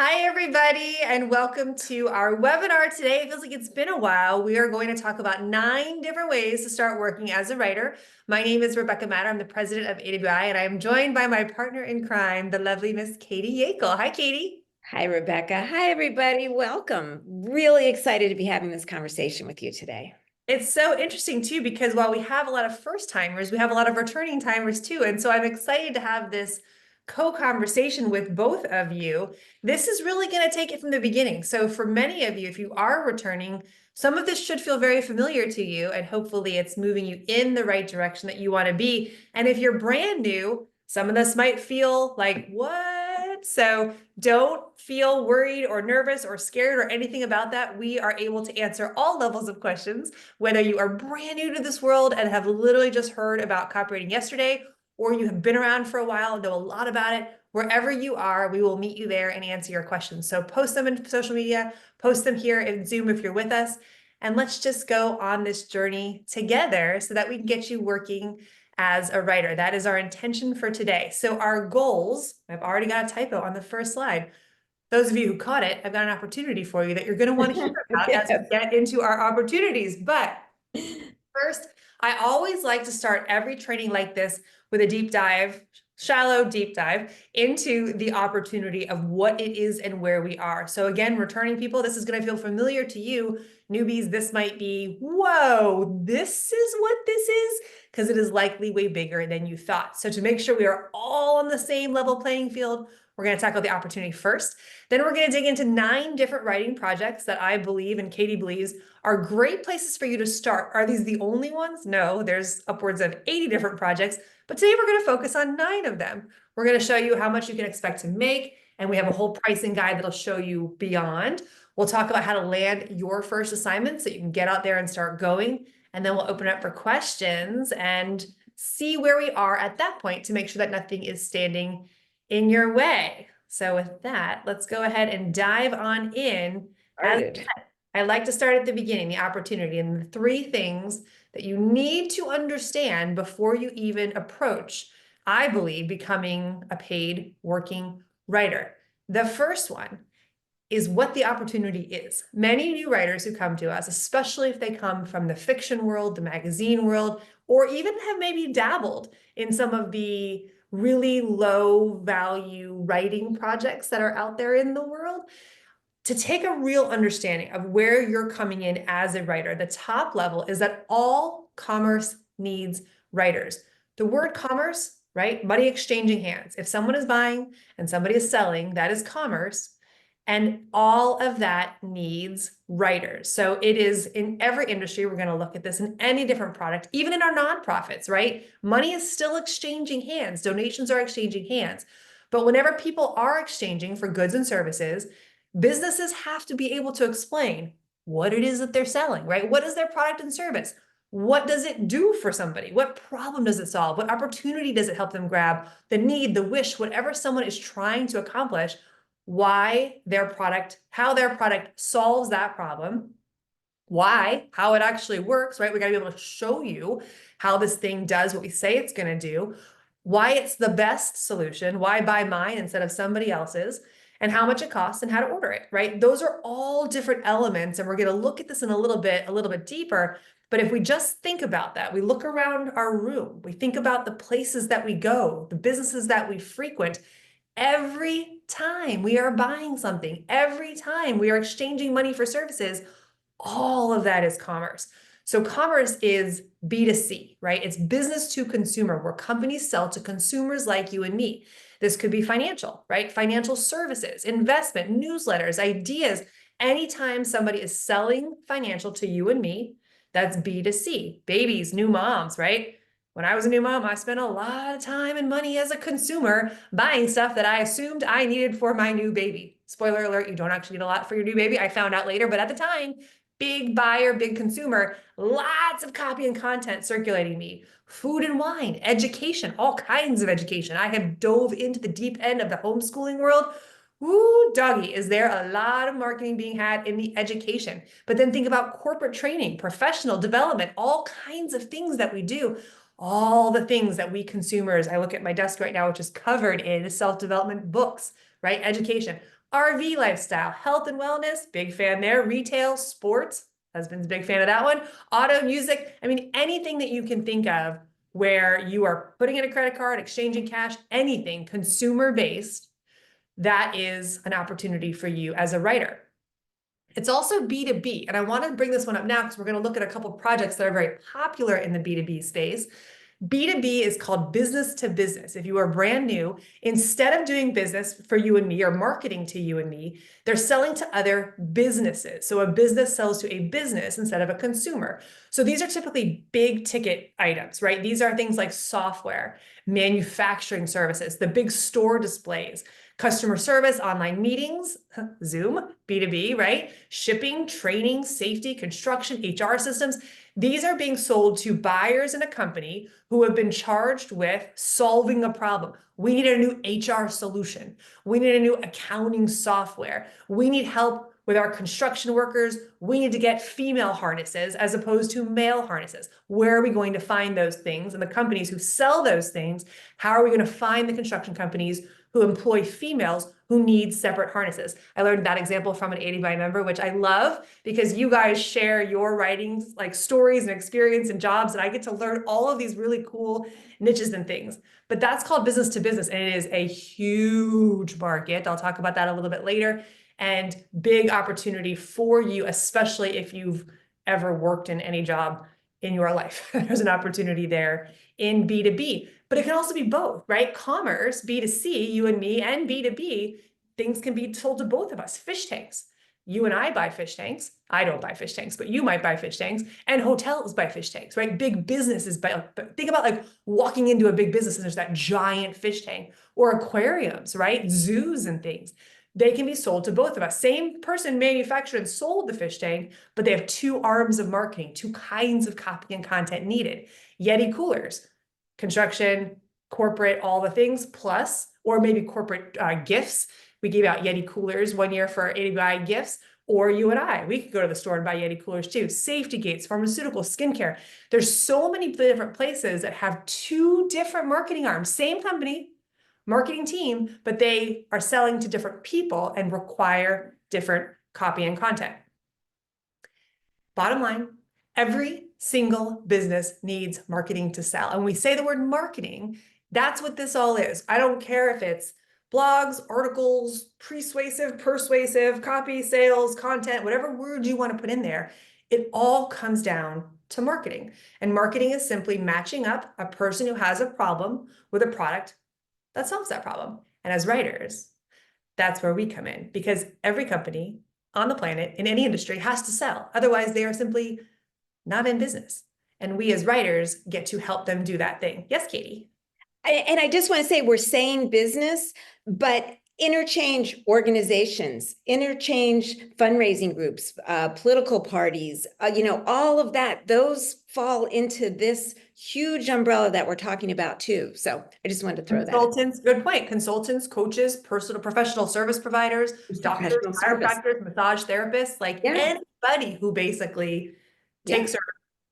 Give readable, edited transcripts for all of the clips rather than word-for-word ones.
Hi, everybody, and welcome to our webinar today. It feels like it's been a while. We are going to talk about 9 different ways to start working as a writer. My name is Rebecca Matter. I'm the president of AWAI, and I am joined by my partner in crime, the lovely Miss Katie Yakel. Hi, Katie. Hi, Rebecca. Hi, everybody. Welcome. Really excited to be having this conversation with you today. It's so interesting, too, because while we have a lot of first-timers, we have a lot of returning timers, too. And so I'm excited to have this co-conversation with both of you. This is really going to take it from the beginning. So for many of you, if you are returning, some of this should feel very familiar to you, and hopefully it's moving you in the right direction that you want to be. And if you're brand new, some of this might feel like, what? So don't feel worried or nervous or scared or anything about that. We are able to answer all levels of questions, whether you are brand new to this world and have literally just heard about copywriting yesterday, or you have been around for a while and know a lot about it. Wherever you are, we will meet you there and answer your questions. So post them in social media, post them here in Zoom if you're with us, and let's just go on this journey together so that we can get you working as a writer. That is our intention for today. So our goals, I've already got a typo on the first slide. Those of you who caught it, I've got an opportunity for you that you're going to want to hear about as we get into our opportunities. But first, I always like to start every training like this with a deep dive, shallow deep dive into the opportunity of what it is and where we are. So again, returning people, this is going to feel familiar to you. Newbies, this might be, whoa, this is what this is, because it is likely way bigger than you thought. So to make sure we are all on the same level playing field, we're going to tackle the opportunity first. Then we're going to dig into 9 different writing projects that I believe and Katie believes are great places for you to start. Are these the only ones? No, there's upwards of 80 different projects, but today we're going to focus on 9 of them. We're going to show you how much you can expect to make, and we have a whole pricing guide that'll show you beyond. We'll talk about how to land your first assignment so you can get out there and start going, and then we'll open up for questions and see where we are at that point to make sure that nothing is standing in your way. So with that, let's go ahead and dive on in. As I like to start at the beginning, the opportunity, and the 3 things that you need to understand before you even approach, I believe, becoming a paid working writer. The first one is what the opportunity is. Many new writers who come to us, especially if they come from the fiction world, the magazine world, or even have maybe dabbled in some of the really low value writing projects that are out there in the world, to take a real understanding of where you're coming in as a writer, the top level is that all commerce needs writers. The word commerce, right? Money exchanging hands. If someone is buying and somebody is selling, that is commerce. And all of that needs writers. So it is in every industry. We're going to look at this in any different product, even in our nonprofits, right? Money is still exchanging hands. Donations are exchanging hands. But whenever people are exchanging for goods and services, businesses have to be able to explain what it is that they're selling, right? What is their product and service? What does it do for somebody? What problem does it solve? What opportunity does it help them grab? The need, the wish, whatever someone is trying to accomplish, why their product, how their product solves that problem, why, how it actually works, right? We got to be able to show you how this thing does what we say it's going to do, why it's the best solution, why buy mine instead of somebody else's, and how much it costs and how to order it, right? Those are all different elements, and we're going to look at this in a little bit deeper. But if we just think about that, we look around our room, we think about the places that we go, the businesses that we frequent, every time we are buying something, every time we are exchanging money for services, all of that is commerce. So commerce is B2C, right? It's business to consumer, where companies sell to consumers like you and me. This could be financial, right? Financial services, investment, newsletters, ideas. Anytime somebody is selling financial to you and me, that's B2C. Babies, new moms, right? When I was a new mom, I spent a lot of time and money as a consumer buying stuff that I assumed I needed for my new baby. Spoiler alert, you don't actually need a lot for your new baby. I found out later, but at the time, big buyer, big consumer, lots of copy and content circulating me. Food and wine, education, all kinds of education. I have dove into the deep end of the homeschooling world. Ooh, doggy, is there a lot of marketing being had in the education? But then think about corporate training, professional development, all kinds of things that we do. All the things that we consumers, I look at my desk right now, which is covered in self-development books, right? Education. RV lifestyle, health and wellness, big fan there. Retail, sports, husband's a big fan of that one. Auto, music, I mean, anything that you can think of where you are putting in a credit card, exchanging cash, anything consumer-based, that is an opportunity for you as a writer. It's also B2B, and I want to bring this one up now because we're going to look at a couple of projects that are very popular in the B2B space. B2B is called business to business. If you are brand new, instead of doing business for you and me or marketing to you and me, they're selling to other businesses. So a business sells to a business instead of a consumer. So these are typically big ticket items, right? These are things like software, manufacturing services, the big store displays, customer service, online meetings, Zoom, B2B, right? Shipping, training, safety, construction, HR systems. These are being sold to buyers in a company who have been charged with solving a problem. We need a new HR solution. We need a new accounting software. We need help with our construction workers. We need to get female harnesses as opposed to male harnesses. Where are we going to find those things? And the companies who sell those things, how are we going to find the construction companies who employ females who need separate harnesses? I learned that example from an AWAI member, which I love because you guys share your writings, like stories and experience and jobs, and I get to learn all of these really cool niches and things. But that's called business to business, and it is a huge market. I'll talk about that a little bit later, and big opportunity for you, especially if you've ever worked in any job in your life. There's an opportunity there in B2B, but it can also be both, right? Commerce, B2C, you and me, and B2B, things can be sold to both of us. Fish tanks. You and I buy fish tanks. I don't buy fish tanks, but you might buy fish tanks, and hotels buy fish tanks, right? Big businesses buy, think about like walking into a big business and there's that giant fish tank, or aquariums, right? Zoos and things. They can be sold to both of us. Same person manufactured and sold the fish tank, but they have two arms of marketing, two kinds of copy and content needed. Yeti coolers, construction, corporate, all the things, plus, or maybe corporate gifts. We gave out Yeti coolers one year for AWAI gifts, or you and I, we could go to the store and buy Yeti coolers too. Safety gates, pharmaceuticals, skincare. There's so many different places that have two different marketing arms, same company, marketing team, but they are selling to different people and require different copy and content. Bottom line, every single business needs marketing to sell. And we say the word marketing, that's what this all is. I don't care if it's blogs, articles, persuasive, copy, sales, content, whatever word you want to put in there, it all comes down to marketing. And marketing is simply matching up a person who has a problem with a product that solves that problem. And as writers, that's where we come in, because every company on the planet in any industry has to sell. Otherwise, they are simply not in business. And we as writers get to help them do that thing. Yes, Katie. And I just want to say we're saying business, but interchange organizations, interchange fundraising groups, political parties, all of that, those fall into this huge umbrella that we're talking about too. So I just wanted to throw that in. Consultants, good point. Consultants, coaches, professional service providers, doctors, Professional service. chiropractors, massage therapists, like Yeah. anybody who basically Yeah.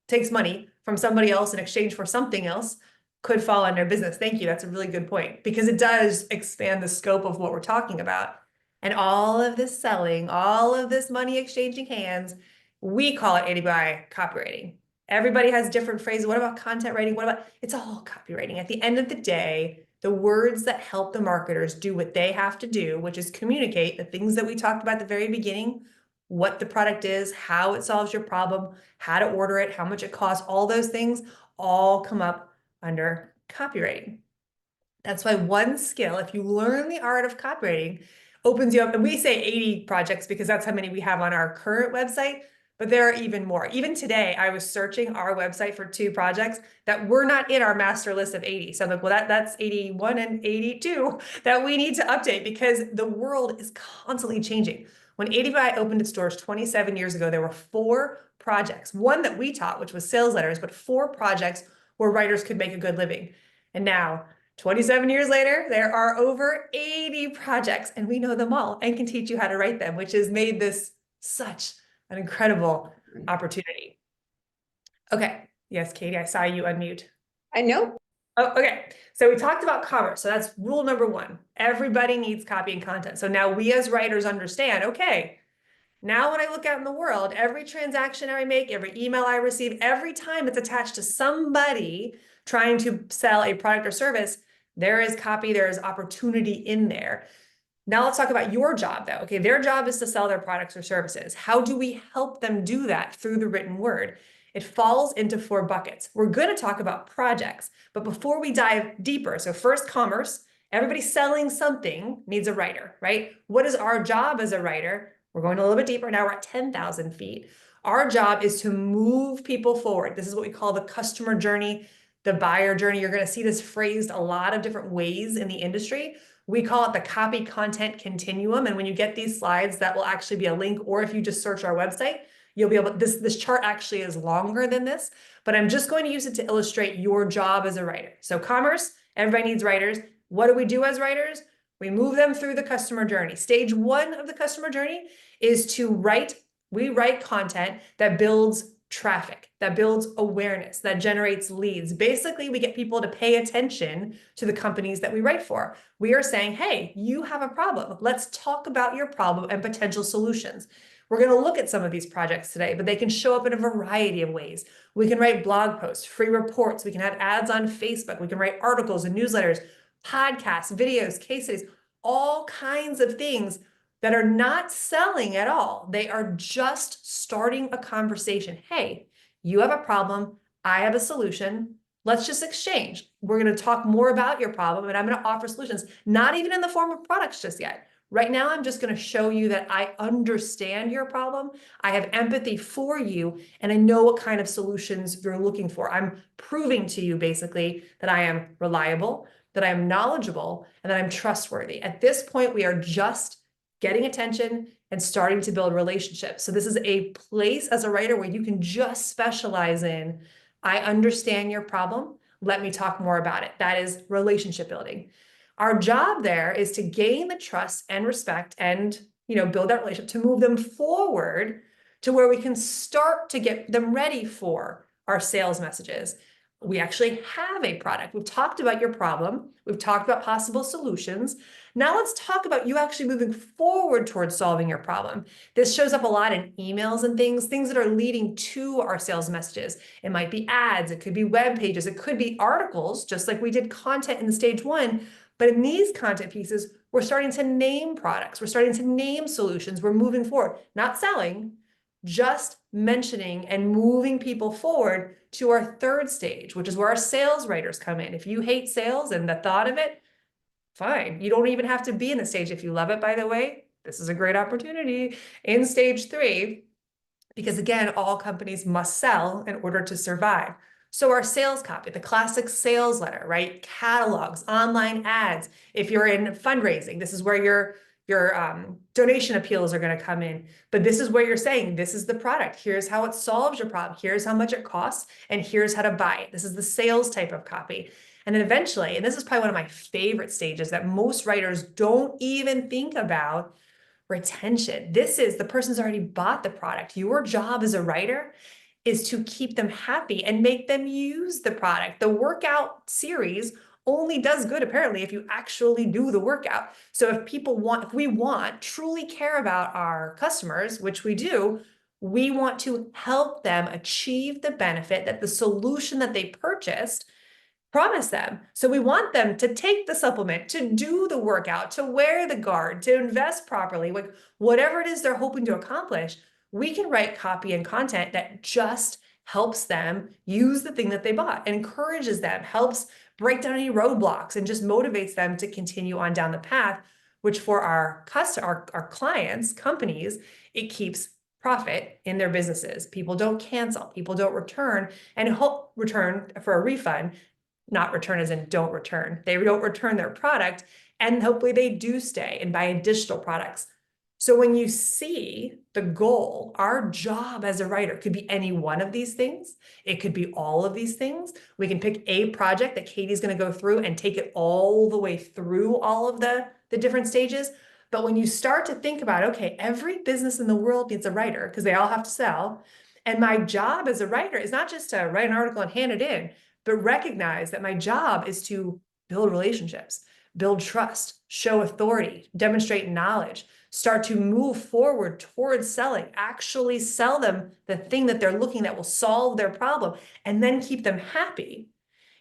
takes money from somebody else in exchange for something else could fall under business. Thank you. That's a really good point, because it does expand the scope of what we're talking about. And all of this selling, all of this money exchanging hands, we call it AWAI copywriting. Everybody has different phrases. What about content writing? What about, it's all copywriting. At the end of the day, the words that help the marketers do what they have to do, which is communicate the things that we talked about at the very beginning, what the product is, how it solves your problem, how to order it, how much it costs, all those things all come up under copywriting. That's why one skill, if you learn the art of copywriting, opens you up. And we say 80 projects because that's how many we have on our current website, but there are even more. Even today, I was searching our website for 2 projects that were not in our master list of 80. So I'm like, well, that's 81 and 82 that we need to update, because the world is constantly changing. When AWAI opened its doors 27 years ago, there were 4 projects. One that we taught, which was sales letters, but 4 projects where writers could make a good living. And now, 27 years later, there are over 80 projects, and we know them all and can teach you how to write them, which has made this such an incredible opportunity. Okay. Yes, Katie, I saw you unmute. I know. Oh, okay. So we talked about commerce. So that's rule number one. Everybody needs copy and content. So now we as writers understand, okay, now when I look out in the world, every transaction I make, every email I receive, every time it's attached to somebody trying to sell a product or service, there is copy, there is opportunity in there. Now let's talk about your job though. Okay, their job is to sell their products or services. How do we help them do that through the written word? It falls into 4 buckets. We're going to talk about projects, but before we dive deeper, so first commerce, everybody selling something needs a writer, right? What is our job as a writer? We're going a little bit deeper. Now we're at 10,000 feet. Our job is to move people forward. This is what we call the customer journey, the buyer journey. You're going to see this phrased a lot of different ways in the industry. We call it the copy content continuum. And when you get these slides, that will actually be a link, or if you just search our website, you'll be able, this chart actually is longer than this, but I'm just going to use it to illustrate your job as a writer. So commerce, everybody needs writers. What do we do as writers? We move them through the customer journey. Stage 1 of the customer journey is to we write content that builds traffic, that builds awareness, that generates leads. Basically, we get people to pay attention to the companies that we write for. We are saying, hey, you have a problem. Let's talk about your problem and potential solutions. We're going to look at some of these projects today, but they can show up in a variety of ways. We can write blog posts, free reports. We can have ads on Facebook. We can write articles and newsletters, podcasts, videos, case studies, all kinds of things that are not selling at all. They are just starting a conversation. Hey, you have a problem. I have a solution. Let's just exchange. We're going to talk more about your problem, and I'm going to offer solutions, not even in the form of products just yet. Right now, I'm just going to show you that I understand your problem. I have empathy for you, and I know what kind of solutions you're looking for. I'm proving to you basically that I am reliable, that I am knowledgeable, and that I'm trustworthy. At this point, we are just getting attention and starting to build relationships. So this is a place as a writer where you can just specialize in, I understand your problem. Let me talk more about it. That is relationship building. Our job there is to gain the trust and respect and, build that relationship to move them forward to where we can start to get them ready for our sales messages. We actually have a product. We've talked about your problem. We've talked about possible solutions. Now let's talk about you actually moving forward towards solving your problem. This shows up a lot in emails and things that are leading to our sales messages. It might be ads, it could be web pages, it could be articles, just like we did content in the stage 1. But in these content pieces, we're starting to name products. We're starting to name solutions. We're moving forward, not selling, just mentioning and moving people forward to our 3rd stage, which is where our sales writers come in. If you hate sales and the thought of it, fine. You don't even have to be in the stage. If you love it, by the way, this is a great opportunity in stage 3, because again, all companies must sell in order to survive. So our sales copy, the classic sales letter, right? Catalogs, online ads. If you're in fundraising, this is where your donation appeals are going to come in. But this is where you're saying, this is the product. Here's how it solves your problem. Here's how much it costs. And here's how to buy it. This is the sales type of copy. And then eventually, and this is probably one of my favorite stages that most writers don't even think about, retention. This is the person's already bought the product. Your job as a writer is to keep them happy and make them use the product. The workout series only does good apparently if you actually do the workout. So if we truly care about our customers, which we do, we want to help them achieve the benefit that the solution that they purchased promise them. So we want them to take the supplement, to do the workout, to wear the guard, to invest properly, like whatever it is they're hoping to accomplish. We can write copy and content that just helps them use the thing that they bought, encourages them, helps break down any roadblocks, and just motivates them to continue on down the path, which for our clients, companies, it keeps profit in their businesses. People don't cancel, people don't return and return for a refund. Not return as in don't return. They don't return their product, and hopefully they do stay and buy additional products. So when you see the goal, our job as a writer could be any one of these things. It could be all of these things. We can pick a project that Katie's going to go through and take it all the way through all of the different stages. But when you start to think about, okay, every business in the world needs a writer because they all have to sell. And my job as a writer is not just to write an article and hand it in, but recognize that my job is to build relationships, build trust, show authority, demonstrate knowledge, start to move forward towards selling, actually sell them the thing that they're looking that will solve their problem, and then keep them happy.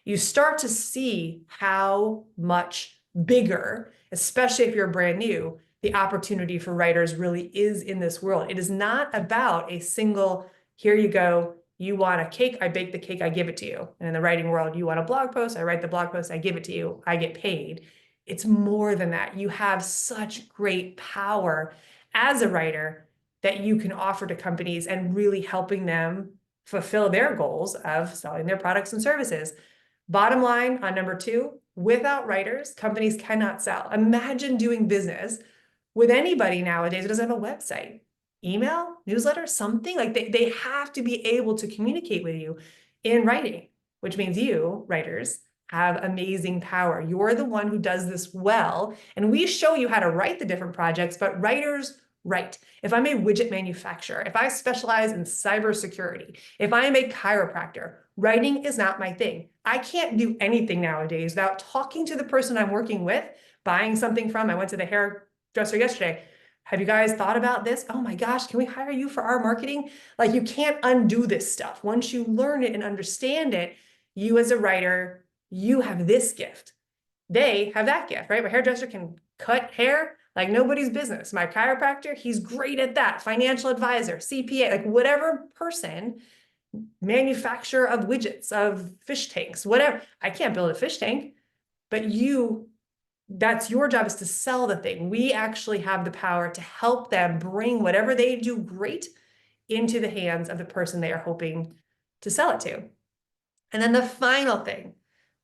You start to see how much bigger, especially if you're brand new, the opportunity for writers really is in this world. It is not about a single, here you go, you want a cake, I bake the cake, I give it to you. And in the writing world, you want a blog post, I write the blog post, I give it to you, I get paid. It's more than that. You have such great power as a writer that you can offer to companies and really helping them fulfill their goals of selling their products and services. Bottom line on number 2, without writers, companies cannot sell. Imagine doing business with anybody nowadays who doesn't have a website, email, newsletter, something. Like they have to be able to communicate with you in writing, which means you, writers, have amazing power. You're the one who does this well. And we show you how to write the different projects, but writers write. If I'm a widget manufacturer, if I specialize in cybersecurity, if I am a chiropractor, writing is not my thing. I can't do anything nowadays without talking to the person I'm working with, buying something from. I went to the hairdresser yesterday. Have you guys thought about this? Oh my gosh, can we hire you for our marketing? Like, you can't undo this stuff. Once you learn it and understand it, you as a writer, you have this gift. They have that gift, right? My hairdresser can cut hair like nobody's business. My chiropractor, he's great at that. Financial advisor, CPA, like whatever person, manufacturer of widgets, of fish tanks, whatever. I can't build a fish tank, but that's your job, is to sell the thing. We actually have the power to help them bring whatever they do great into the hands of the person they are hoping to sell it to. And then the final thing,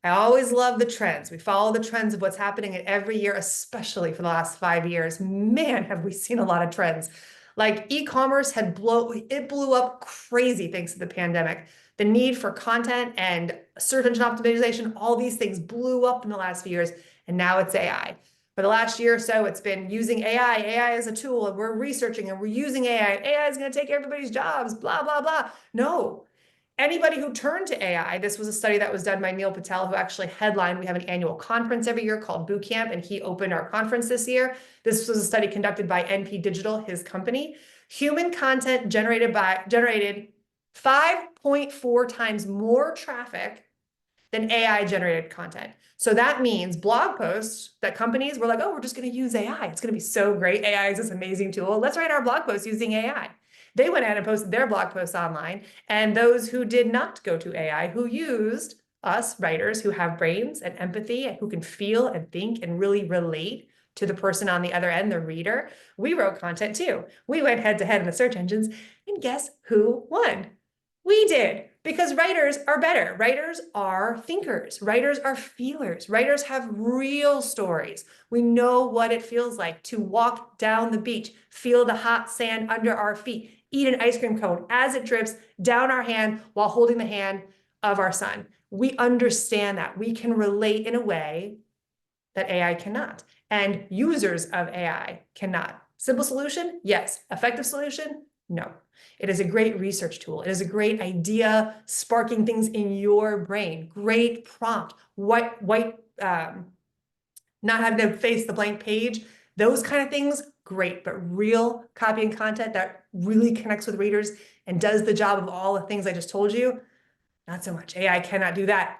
I always love the trends. We follow the trends of what's happening every year, especially for the last 5 years. Man, have we seen a lot of trends. Like e-commerce blew up crazy thanks to the pandemic. The need for content and search engine optimization, all these things blew up in the last few years. And now it's AI. For the last year or so, it's been using AI. AI is a tool, and we're researching and we're using AI. AI is going to take everybody's jobs, blah, blah, blah. No. Anybody who turned to AI, this was a study that was done by Neil Patel, who actually headlined. We have an annual conference every year called Boot Camp, and he opened our conference this year. This was a study conducted by NP Digital, his company. Human content generated 5.4 times more traffic than AI generated content. So that means blog posts that companies were like, oh, we're just going to use AI. It's going to be so great. AI is this amazing tool. Let's write our blog posts using AI. They went out and posted their blog posts online. And those who did not go to AI, who used us writers who have brains and empathy and who can feel and think and really relate to the person on the other end, the reader, we wrote content too. We went head to head in the search engines, and guess who won? We did, because writers are better. Writers are thinkers. Writers are feelers. Writers have real stories. We know what it feels like to walk down the beach, feel the hot sand under our feet, eat an ice cream cone as it drips down our hand while holding the hand of our son. We understand that. We can relate in a way that AI cannot, and users of AI cannot. Simple solution? Yes. Effective solution? No. It is a great research tool. It is a great idea, sparking things in your brain. Great prompt. Not having to face the blank page. Those kind of things, great. But real copy and content that really connects with readers and does the job of all the things I just told you, not so much. AI cannot do that.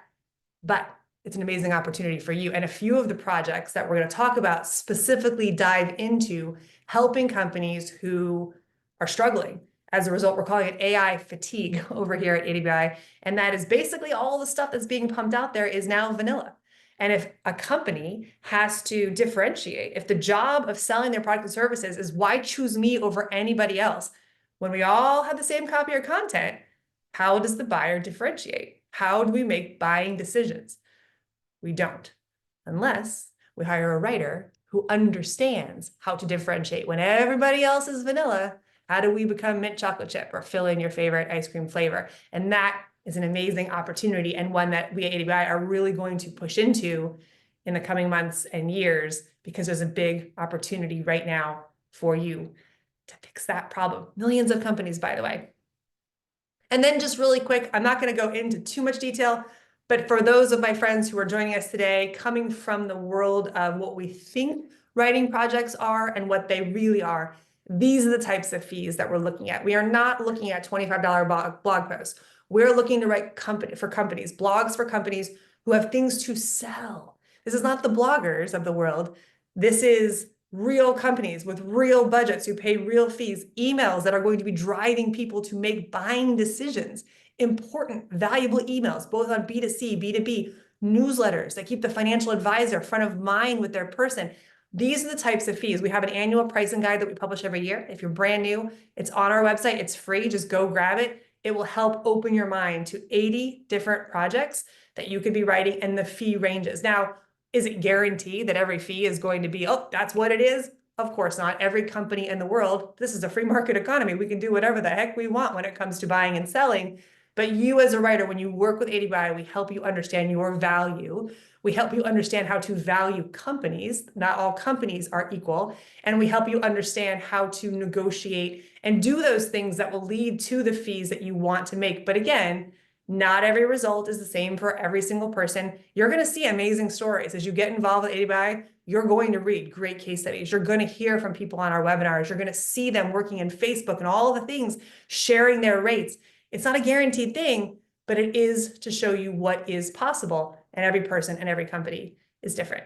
But it's an amazing opportunity for you. And a few of the projects that we're going to talk about specifically dive into helping companies who are struggling. As a result, we're calling it AI fatigue over here at AWAI. And that is basically all the stuff that's being pumped out there is now vanilla. And if a company has to differentiate, if the job of selling their product and services is why choose me over anybody else, when we all have the same copy or content, how does the buyer differentiate? How do we make buying decisions? We don't, unless we hire a writer who understands how to differentiate. When everybody else is vanilla, how do we become mint chocolate chip or fill in your favorite ice cream flavor? And that is an amazing opportunity, and one that we at AWAI are really going to push into in the coming months and years, because there's a big opportunity right now for you to fix that problem. Millions of companies, by the way. And then just really quick, I'm not going to go into too much detail, But for those of my friends who are joining us today, coming from the world of what we think writing projects are and what they really are, these are the types of fees that we're looking at. We are not looking at $25 blog posts. We're looking to write blogs for companies who have things to sell. This is not the bloggers of the world. This is real companies with real budgets who pay real fees, emails that are going to be driving people to make buying decisions, important, valuable emails, both on B2C, B2B, newsletters that keep the financial advisor front of mind with their person. These are the types of fees. We have an annual pricing guide that we publish every year. If you're brand new, it's on our website. It's free. Just go grab it. It will help open your mind to 80 different projects that you could be writing and the fee ranges. Now, is it guaranteed that every fee is going to be, oh, that's what it is? Of course not. Every company in the world, this is a free market economy. We can do whatever the heck we want when it comes to buying and selling. But you as a writer, when you work with AWAI, we help you understand your value. We help you understand how to value companies. Not all companies are equal. And we help you understand how to negotiate and do those things that will lead to the fees that you want to make. But again, not every result is the same for every single person. You're going to see amazing stories. As you get involved with AWAI, you're going to read great case studies. You're going to hear from people on our webinars. You're going to see them working in Facebook and all of the things, sharing their rates. It's not a guaranteed thing, but it is to show you what is possible. And every person and every company is different.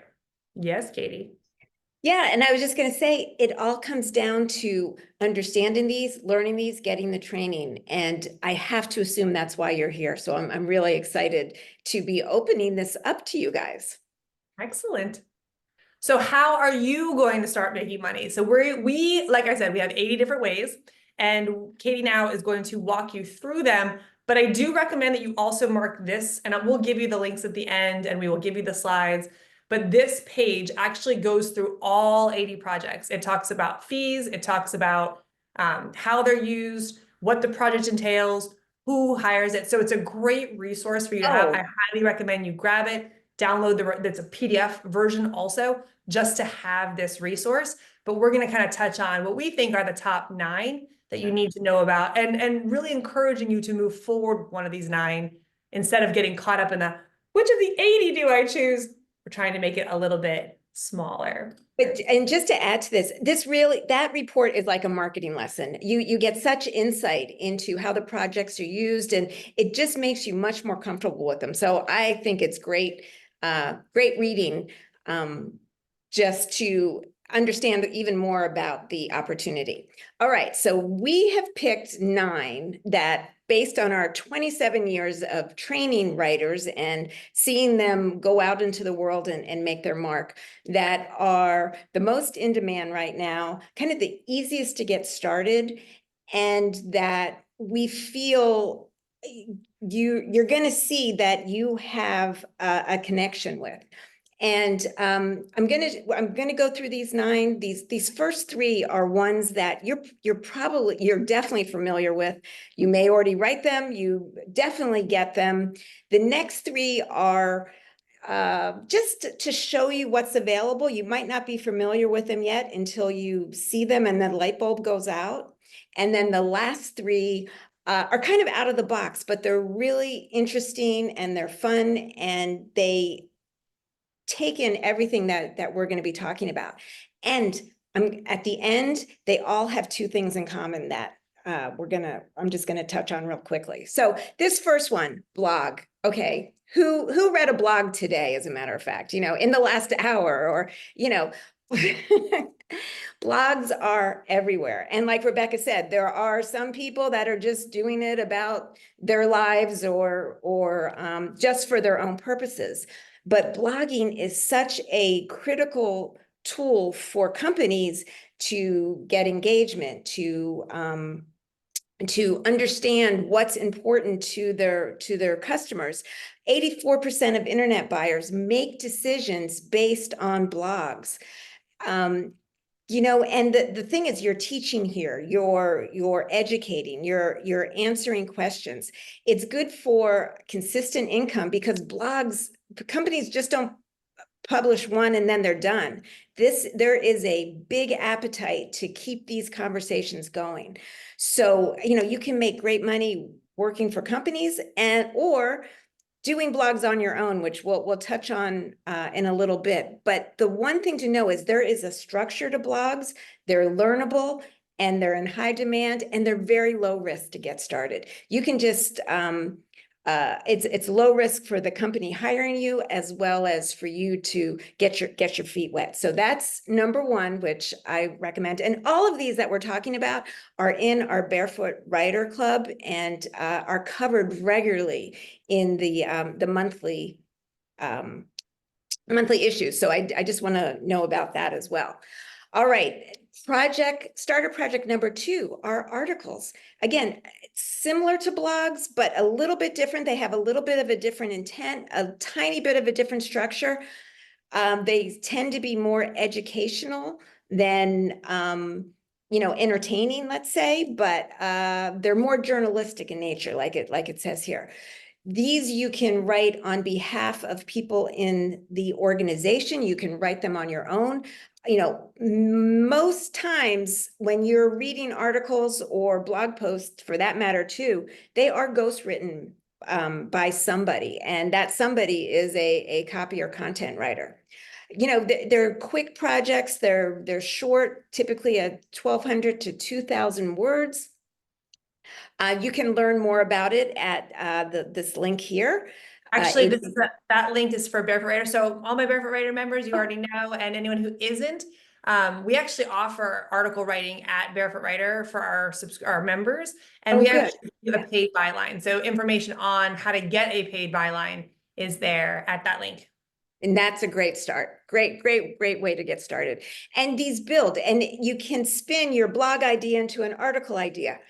Yes, Katie. Yeah, and I was just going to say, it all comes down to understanding these, learning these, getting the training. And I have to assume that's why you're here. So I'm really excited to be opening this up to you guys. Excellent. So how are you going to start making money? So we, like I said, we have 80 different ways, and Katie now is going to walk you through them. But I do recommend that you also mark this, and we'll give you the links at the end, and we will give you the slides. But this page actually goes through all 80 projects. It talks about fees. It talks about how they're used, what the project entails, who hires it. So it's a great resource for you to have. I highly recommend you grab it, download that's a PDF version also, just to have this resource. But we're going to kind of touch on what we think are the top 9 that you need to know about, and really encouraging you to move forward with one of these 9 instead of getting caught up in the, which of the 80 do I choose? We're trying to make it a little bit smaller. But, and just to add to this really, that report is like a marketing lesson. You get such insight into how the projects are used, and it just makes you much more comfortable with them. So I think it's great, great reading, just to understand even more about the opportunity. All right, so we have picked 9 that, based on our 27 years of training writers and seeing them go out into the world and make their mark, that are the most in demand right now, kind of the easiest to get started, and that we feel you're going to see that you have a connection with. And I'm gonna go through these 9. These first 3 are ones that you're definitely familiar with. You may already write them. You definitely get them. The next 3 are just to show you what's available. You might not be familiar with them yet until you see them and the light bulb goes out. And then the last 3 are kind of out of the box, but they're really interesting and they're fun, and they take in everything that we're going to be talking about. And at the end, they all have 2 things in common that I'm just gonna touch on real quickly. So this first one, blog. Okay, who read a blog today, as a matter of fact, in the last hour, or blogs are everywhere. And like Rebecca said, there are some people that are just doing it about their lives or just for their own purposes. But blogging is such a critical tool for companies to get engagement, to understand what's important to their customers. 84% of internet buyers make decisions based on blogs. And the thing is, you're teaching here, you're educating, you're answering questions. It's good for consistent income, because companies just don't publish one and then they're done. There is a big appetite to keep these conversations going. So, you can make great money working for companies or doing blogs on your own, which we'll touch on in a little bit. But the one thing to know is there is a structure to blogs. They're learnable and they're in high demand and they're very low risk to get started. You can just it's low risk for the company hiring you as well as for you to get your feet wet. So that's number one, which I recommend. And all of these that we're talking about are in our Barefoot Writer Club and are covered regularly in the monthly issues. So I just want to know about that as well. All right, starter project number 2 are articles. Again, similar to blogs, but a little bit different. They have a little bit of a different intent, a tiny bit of a different structure. They tend to be more educational than entertaining, let's say, but they're more journalistic in nature, like it says here. These you can write on behalf of people in the organization. You can write them on your own. Most times when you're reading articles or blog posts, for that matter too, they are ghostwritten by somebody, and that somebody is a copy or content writer. They're quick projects. They're short, typically 1,200 to 2,000 words. You can learn more about it at this link here. Actually, that link is for Barefoot Writer. So all my Barefoot Writer members, you already know, and anyone who isn't, we actually offer article writing at Barefoot Writer for our members, and we actually do a paid byline. So information on how to get a paid byline is there at that link. And that's a great start. Great way to get started. And these build, and you can spin your blog idea into an article idea.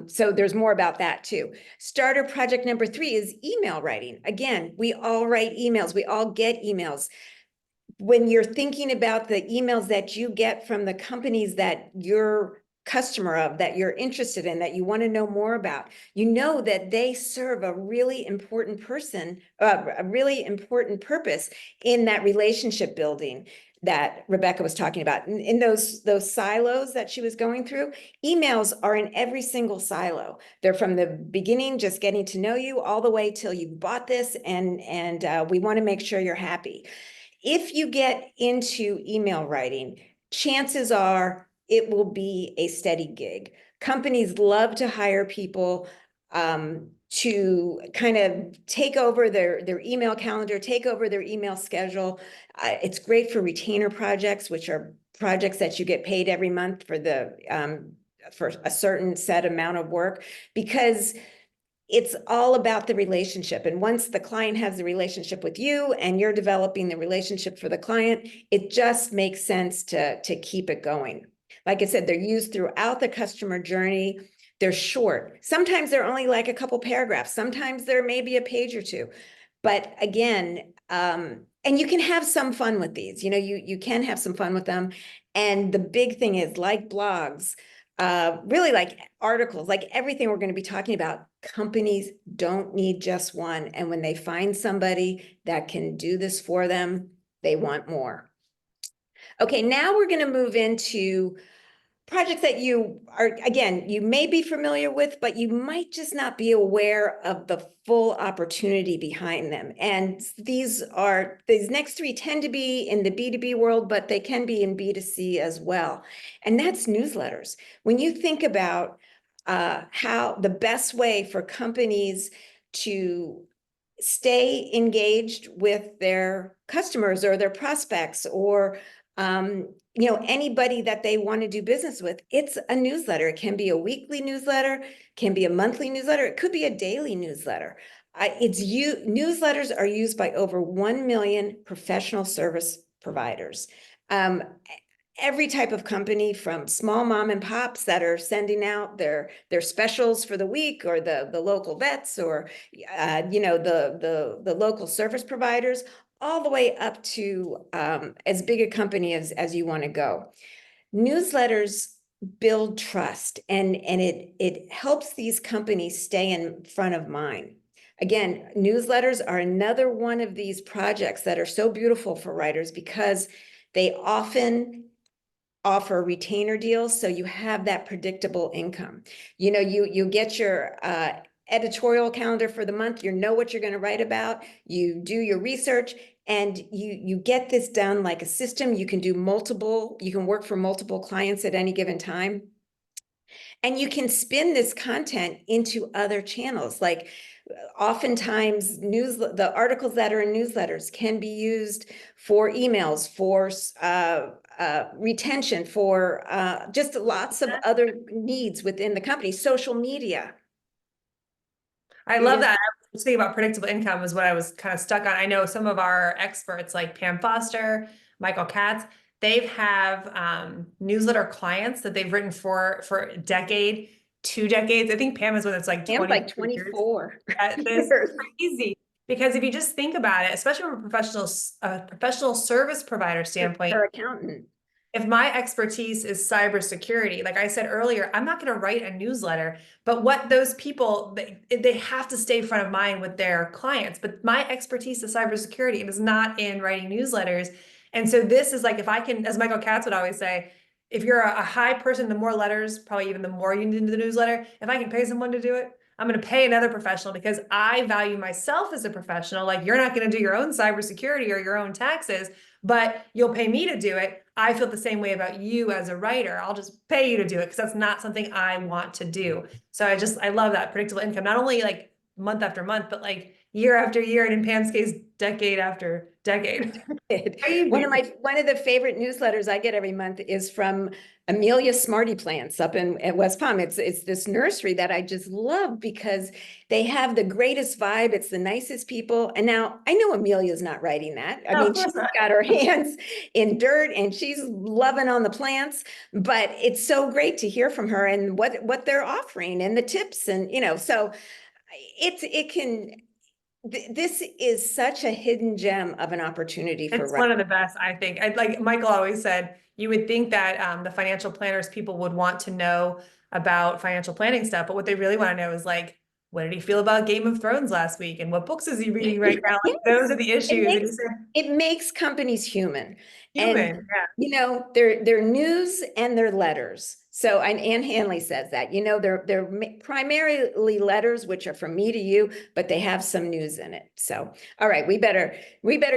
So there's more about that too. Starter project number 3 is email writing. Again, we all write emails. We all get emails. When you're thinking about the emails that you get from the companies that you're customer of, that you're interested in, that you want to know more about, that they serve a really important a really important purpose in that relationship building that Rebecca was talking about. In those silos that she was going through, emails are in every single silo. They're from the beginning, just getting to know you, all the way till you bought this, and we want to make sure you're happy. If you get into email writing, chances are it will be a steady gig. Companies love to hire people to kind of take over their email calendar, take over their email schedule. It's great for retainer projects, which are projects that you get paid every month for a certain set amount of work, because it's all about the relationship. And once the client has the relationship with you and you're developing the relationship for the client, it just makes sense to keep it going. Like I said, they're used throughout the customer journey. They're short. Sometimes they're only like a couple paragraphs. Sometimes there may be a page or two. But again, and you can have some fun with these. You can have some fun with them. And the big thing is, like blogs, really like articles, like everything we're going to be talking about, companies don't need just one. And when they find somebody that can do this for them, they want more. Okay, now we're going to move into projects that you may be familiar with, but you might just not be aware of the full opportunity behind them. And these next 3 tend to be in the B2B world, but they can be in B2C as well. And that's newsletters. When you think about how the best way for companies to stay engaged with their customers or their prospects, or anybody that they want to do business with, it's a newsletter. It can be a weekly newsletter, can be a monthly newsletter, it could be a daily newsletter. Newsletters are used by over 1 million professional service providers. Every type of company, from small mom and pops that are sending out their specials for the week, or the local vets, or the local service providers, all the way up to as big a company as you want to go. Newsletters build trust, and it helps these companies stay in front of mind. Again, newsletters are another one of these projects that are so beautiful for writers, because they often offer retainer deals, so you have that predictable income. You get your editorial calendar for the month. You know what you're going to write about. You do your research, and you get this done like a system. You can do multiple, you can work for multiple clients at any given time. And you can spin this content into other channels. Like oftentimes the articles that are in newsletters can be used for emails, for retention, for just lots of other needs within the company, social media. I You love know, that. I was thinking about predictable income is what I was kind of stuck on. I know some of our experts like Pam Foster, Michael Katz, they've have newsletter clients that they've written for a decade, 2 decades. I think Pam is one that's like Pam's 20 like years 24 at this. years Crazy. Because if you just think about it, especially from a professional service provider standpoint, her accountant. if my expertise is cybersecurity, like I said earlier, I'm not going to write a newsletter, but what those people, they have to stay front of mind with their clients. But my expertise is cybersecurity. It is not in writing newsletters. And so this is like, if I can, as Michael Katz would always say, if you're a high person, the more letters, probably even the more you need the newsletter. If I can pay someone to do it, I'm going to pay another professional because I value myself as a professional. Like you're not going to do your own cybersecurity or your own taxes, but you'll pay me to do it. I feel the same way about you as a writer. I'll just pay you to do it because that's not something I want to do. So I love that predictable income, not only like month after month, but like year after year, and in Pam's case, decade after decade. One Crazy. of the favorite newsletters I get every month is from Amelia Smarty Plants up in West Palm. It's this nursery that I just love because they have the greatest vibe. It's the nicest people. And now I know Amelia's not writing that. I No, mean, of course she's not. got her hands in dirt and she's loving on the plants, but it's so great to hear from her and what they're offering and the tips. And, so it can, this is such a hidden gem of an opportunity for It's writing. one of the best, I think. Like Michael always said, you would think that the financial planners people would want to know about financial planning stuff, but what they really want to know is like, what did he feel about Game of Thrones last week, and what books is he reading right now? Like those are the It issues. And you makes said it makes companies human. And human, yeah. their news and their letters. So and Ann Hanley says that, they're primarily letters, which are from me to you, but they have some news in it. So, all right, we better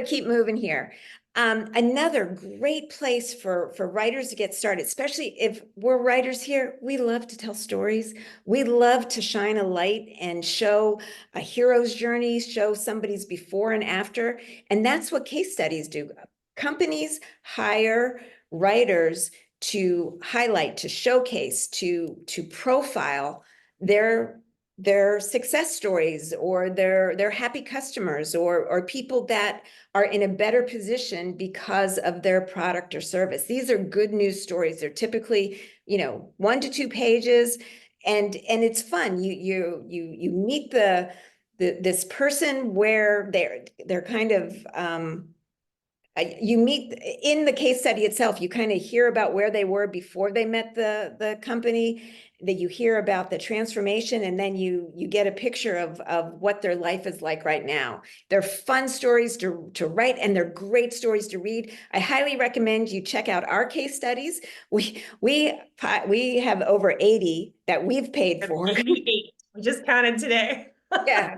keep moving here. Another great place for writers to get started, especially if we're writers here, we love to tell stories. We love to shine a light and show a hero's journey, show somebody's before and after. And that's what case studies do. Companies hire writers to highlight, to showcase, to profile their success stories or their happy customers or people that are in a better position because of their product or service. These are good news stories. They're typically, 1 to 2 pages, and it's fun. You meet this person where they're kind of you meet in the case study itself, you kind of hear about where they were before they met the company, that you hear about the transformation, and then you get a picture of what their life is like right now. They're fun stories to write, and they're great stories to read. I highly recommend you check out our case studies. We have over 80 that we've paid for. 88. We just counted today. Yeah.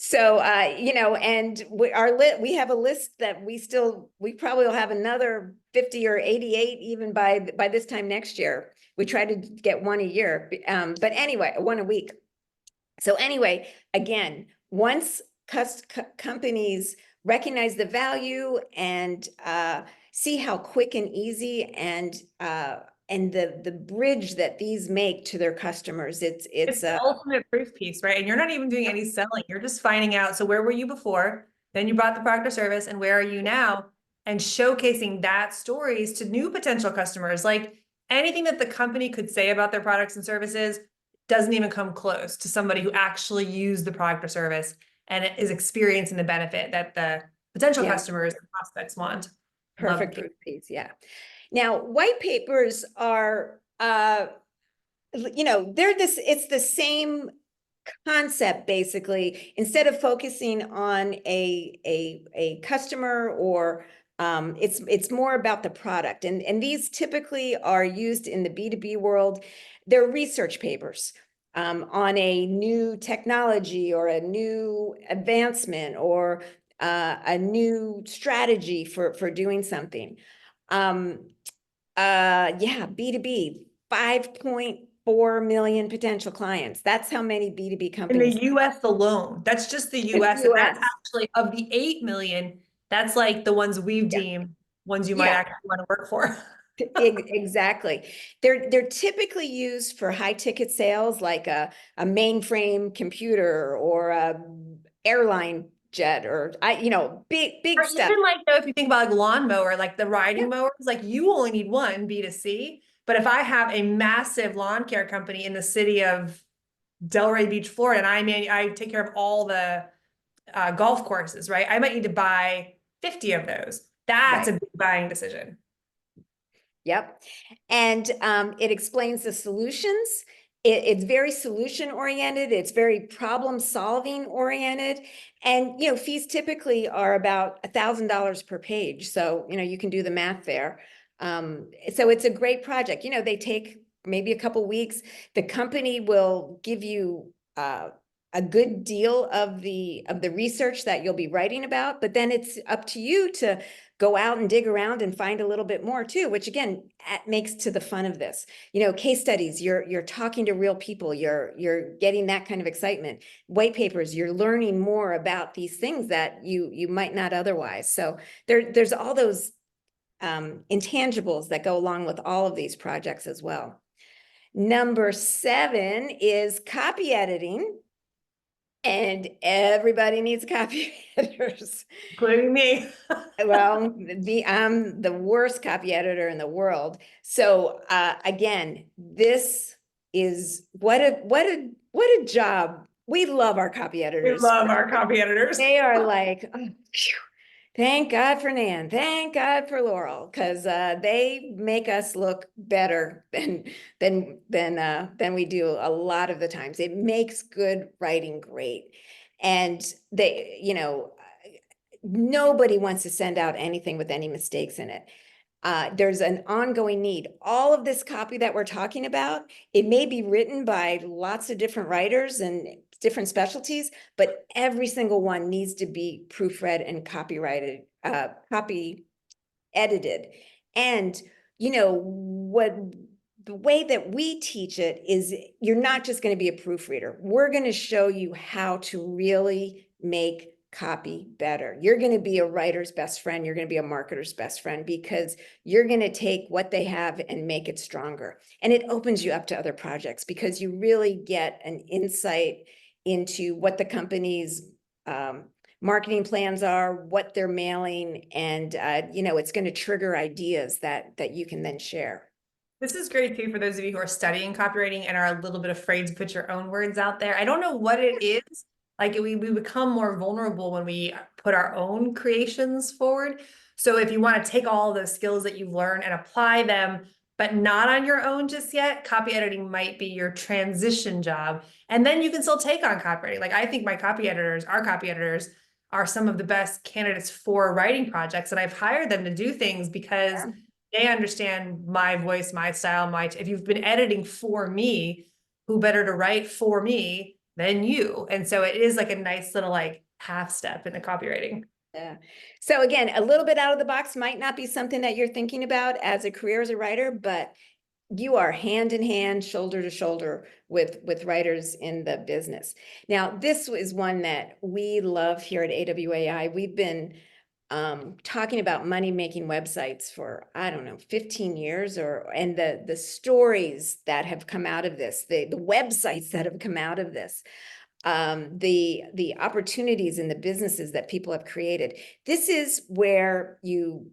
So, and we have a list that we probably will have another 50 or 88 even by this time next year. We try to get one a year, but anyway, one a week. So anyway, again, once companies recognize the value and see how quick and easy and the bridge that these make to their customers, It's it's the ultimate proof piece, right? And you're not even doing any selling. You're just finding out. So where were you before? Then you brought the product or service, and where are you now? And showcasing that stories to new potential customers. Like anything that the company could say about their products and services doesn't even come close to somebody who actually used the product or service and is experiencing the benefit that the potential yeah. customers and prospects want. Perfect proof piece, yeah. Now, white papers are, it's the same concept, basically. Instead of focusing on a customer or it's more about the product. And these typically are used in the B2B world. They're research papers. on a new technology or a new advancement or a new strategy for doing something. Yeah, B2B, 5.4 million potential clients. That's how many B2B In the companies. US alone. That's just the Just US. And that's US. actually of the 8 million, that's like the ones we've Yeah. deemed ones you might Yeah. actually want to work for. Exactly. They're typically used for high ticket sales, like a mainframe computer or a airline jet, or big Or stuff. even like, if you think about like lawnmower, like the Yeah, riding mowers, like you only need one B2C. But if I have a massive lawn care company in the city of Delray Beach, Florida, and I take care of all the golf courses, right? I might need to buy 50 of those. That's right. a big buying decision. Yep. And it explains the solutions. It's very solution oriented. It's very problem solving oriented. And, fees typically are about $1,000 per page. So, you can do the math there. So it's a great project. They take maybe a couple weeks. The company will give you a good deal of the research that you'll be writing about, but then it's up to you to go out and dig around and find a little bit more too, which again makes to the fun of this. Case studies, you're talking to real people, you're getting that kind of excitement. White papers, you're learning more about these things that you might not otherwise. So there's all those intangibles that go along with all of these projects as well. Number 7 is copy editing. And everybody needs copy editors. Including me. Well, I'm the worst copy editor in the world. So again, this is what a job. We love our copy We editors. love our copy editors. They are like, oh, phew, thank God for Nan, thank God for Laurel, because they make us look better than we do a lot of the times. It makes good writing great, and nobody wants to send out anything with any mistakes in it. There's an ongoing need. All of this copy that we're talking about, it may be written by lots of different writers and different specialties, but every single one needs to be proofread and copyrighted, copy edited. And what the way that we teach it is, you're not just going to be a proofreader. We're going to show you how to really make copy better. You're going to be a writer's best friend. You're going to be a marketer's best friend, because you're going to take what they have and make it stronger. And it opens you up to other projects, because you really get an insight into what the company's marketing plans are, what they're mailing, and it's going to trigger ideas that you can then share. This is great too for those of you who are studying copywriting and are a little bit afraid to put your own words out there. I don't know what it is. Like we become more vulnerable when we put our own creations forward. So if you want to take all those skills that you've learned and apply them, but not on your own just yet, copy editing might be your transition job. And then you can still take on copywriting. Like I think our copy editors are some of the best candidates for writing projects. And I've hired them to do things because they understand my voice, my style, if you've been editing for me, who better to write for me than you? And so it is like a nice little like half step in the copywriting. Yeah. So again, a little bit out of the box might not be something that you're thinking about as a career as a writer, but you are hand in hand, shoulder to shoulder with writers in the business. Now, this is one that we love here at AWAI. We've been talking about money-making websites for, I don't know, 15 years, and the stories that have come out of this, the websites that have come out of this, the opportunities in the businesses that people have created. This is where you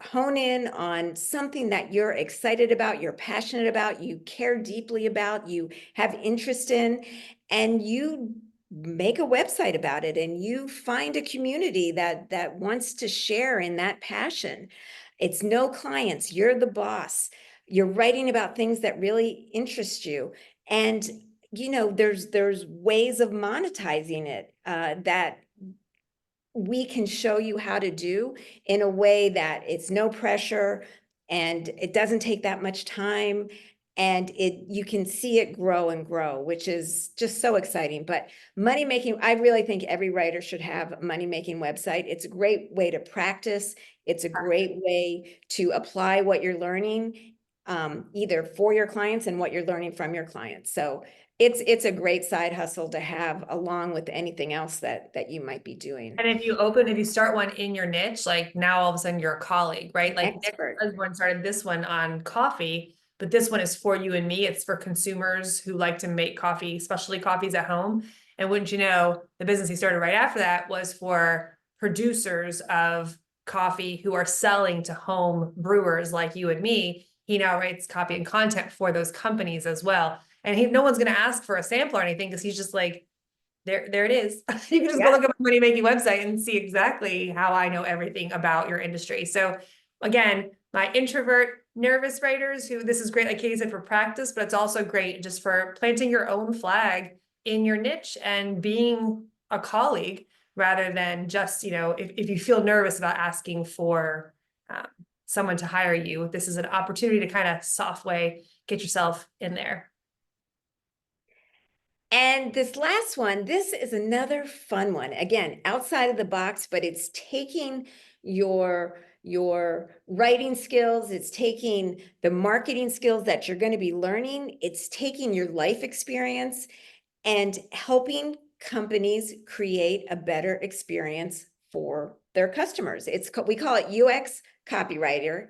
hone in on something that you're excited about, you're passionate about, you care deeply about, you have interest in, and you make a website about it, and you find a community that wants to share in that passion. It's no clients, you're the boss. You're writing about things that really interest you. And there's ways of monetizing it that we can show you how to do in a way that it's no pressure and it doesn't take that much time. And you can see it grow and grow, which is just so exciting. But money making, I really think every writer should have a money making website. It's a great way to practice. It's a great way to apply what you're learning, either for your clients and what you're learning from your clients. So it's a great side hustle to have along with anything else that you might be doing. And if you start one in your niche, like now all of a sudden you're a colleague, right? Like Nick Expert. Osborne started this one on coffee, but this one is for you and me. It's for consumers who like to make coffee, specialty coffees at home. And wouldn't you know, the business he started right after that was for producers of coffee who are selling to home brewers like you and me. He now writes copy and content for those companies as well. And no one's going to ask for a sample or anything because he's just like, there it is. You can just go look at my money making website and see exactly how I know everything about your industry. So again, my introvert, nervous writers who this is great, like Katie said, for practice, but it's also great just for planting your own flag in your niche and being a colleague rather than just, if you feel nervous about asking for someone to hire you, this is an opportunity to kind of soft way get yourself in there. And this last one, this is another fun one. Again, outside of the box, but it's taking your writing skills, it's taking the marketing skills that you're going to be learning, it's taking your life experience and helping companies create a better experience for their customers. We call it UX copywriting,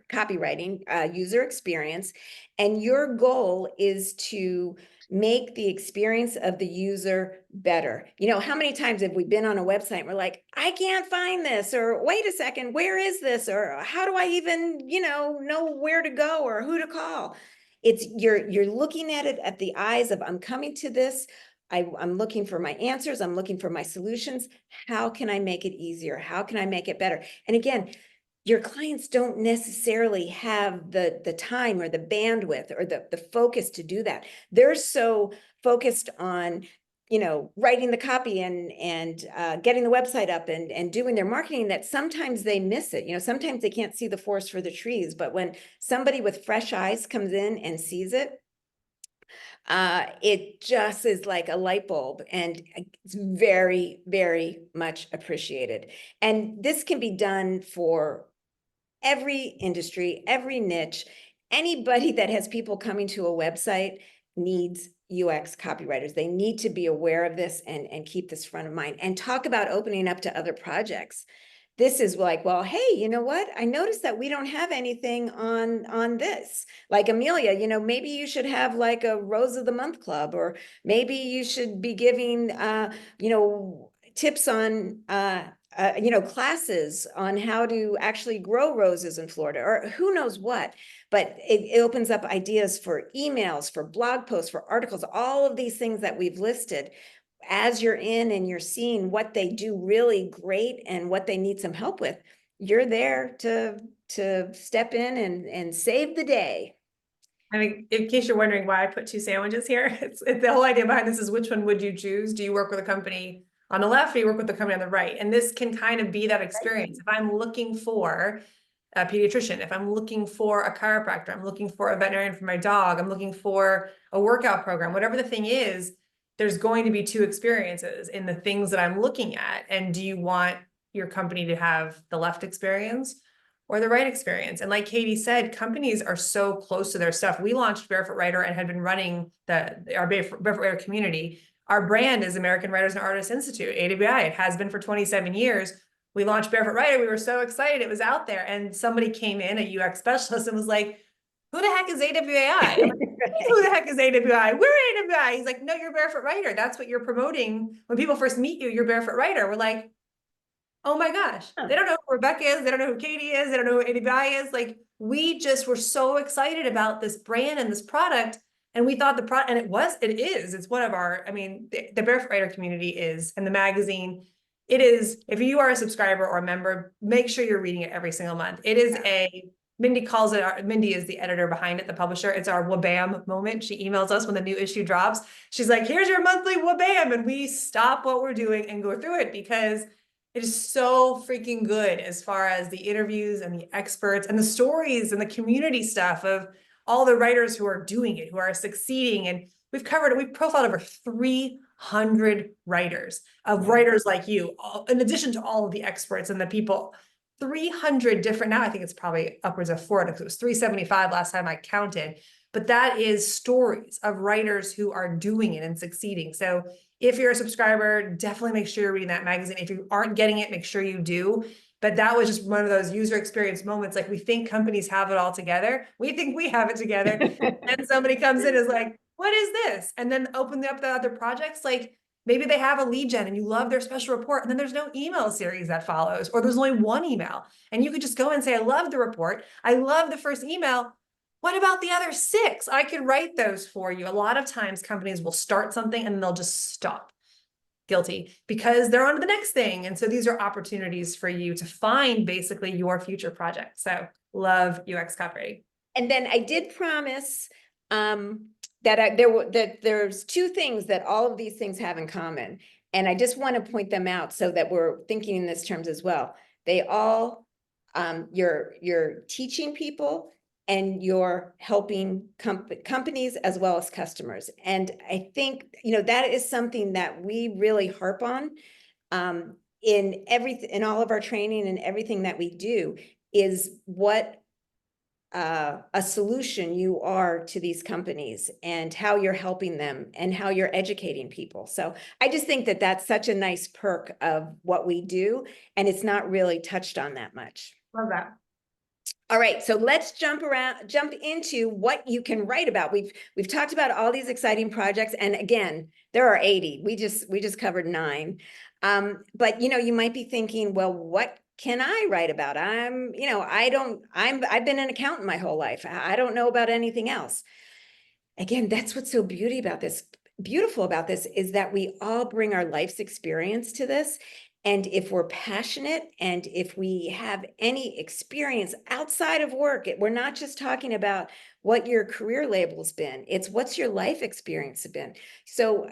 user experience. And your goal is to make the experience of the user better. How many times have we been on a website and we're like, I can't find this, or wait a second, where is this? Or how do I even, know where to go or who to call? It's you're looking at it at the eyes of, I'm coming to this. I'm looking for my answers. I'm looking for my solutions. How can I make it easier? How can I make it better? And again, your clients don't necessarily have the time or the bandwidth or the focus to do that. They're so focused on, writing the copy and getting the website up and doing their marketing that sometimes they miss it. Sometimes they can't see the forest for the trees, but when somebody with fresh eyes comes in and sees it, it just is like a light bulb, and it's very, very much appreciated. And this can be done for every industry, every niche. Anybody that has people coming to a website needs UX copywriters. They need to be aware of this and keep this front of mind and talk about opening up to other projects. This is like, well, hey, you know what? I noticed that we don't have anything on this. Like Amelia, maybe you should have like a Rose of the Month club, or maybe you should be giving, tips on, classes on how to actually grow roses in Florida, or who knows what. But it opens up ideas for emails, for blog posts, for articles, all of these things that we've listed. As you're in and you're seeing what they do really great and what they need some help with, you're there to step in and save the day. I mean, in case you're wondering why I put two sandwiches here, it's the whole idea behind this is which one would you choose? Do you work with a company on the left or you work with the company on the right? And this can kind of be that experience. If I'm looking for a pediatrician, if I'm looking for a chiropractor, I'm looking for a veterinarian for my dog, I'm looking for a workout program, whatever the thing is, there's going to be two experiences in the things that I'm looking at. And do you want your company to have the left experience or the right experience? And like Katie said, companies are so close to their stuff. We launched Barefoot Writer and had been running our Barefoot Writer community. Our brand is American Writers and Artists Institute, AWAI. It has been for 27 years. We launched Barefoot Writer. We were so excited. It was out there. And somebody came in, a UX specialist, and was like, who the heck is AWAI? I'm like, who the heck is AWAI? We're AWAI. He's like, no, you're Barefoot Writer. That's what you're promoting. When people first meet you, you're Barefoot Writer. We're like, oh my gosh, they don't know who Rebecca is. They don't know who Katie is. They don't know who AWAI is. Like, we just were so excited about this brand and this product. And we thought the product, and it's one of our, the Barefoot Writer community is, and the magazine, it is, if you are a subscriber or a member, make sure you're reading it every single month. It is Mindy is the editor behind it, the publisher. It's our wabam moment. She emails us when the new issue drops. She's like, here's your monthly wabam. And we stop what we're doing and go through it because it is so freaking good as far as the interviews and the experts and the stories and the community stuff of all the writers who are doing it, who are succeeding. And we've profiled over 300 writers of writers like you, in addition to all of the experts and the people. 300 different, now I think it's probably upwards of 400, because it was 375 last time I counted. But that is stories of writers who are doing it and succeeding. So if you're a subscriber, definitely make sure you're reading that magazine. If you aren't getting it, make sure you do. But that was just one of those user experience moments. Like, we think companies have it all together. We think we have it together. And somebody comes in and is like, what is this? And then open up the other projects. Like, maybe they have a lead gen and you love their special report, and then there's no email series that follows, or there's only one email. And you could just go and say, I love the report. I love the first email. What about the other 6? I could write those for you. A lot of times companies will start something and they'll just stop. Guilty, because they're on to the next thing. And so these are opportunities for you to find basically your future project. So love UX copywriting. And then I did promise there's 2 things that all of these things have in common. And I just want to point them out so that we're thinking in this terms as well. They all, you're teaching people and you're helping companies as well as customers. And I think, that is something that we really harp on in all of our training and everything that we do, is what a solution you are to these companies and how you're helping them and how you're educating people. So I just think that that's such a nice perk of what we do, and it's not really touched on that much. Love that. All right, so let's jump into what you can write about. We've talked about all these exciting projects, and again, there are 80. We just covered 9. But you might be thinking, well, what can I write about? I've been an accountant my whole life. I don't know about anything else. Again, that's what's so beautiful about this is that we all bring our life's experience to this. And if we're passionate and if we have any experience outside of work, we're not just talking about what your career label's been, it's what's your life experience been. So,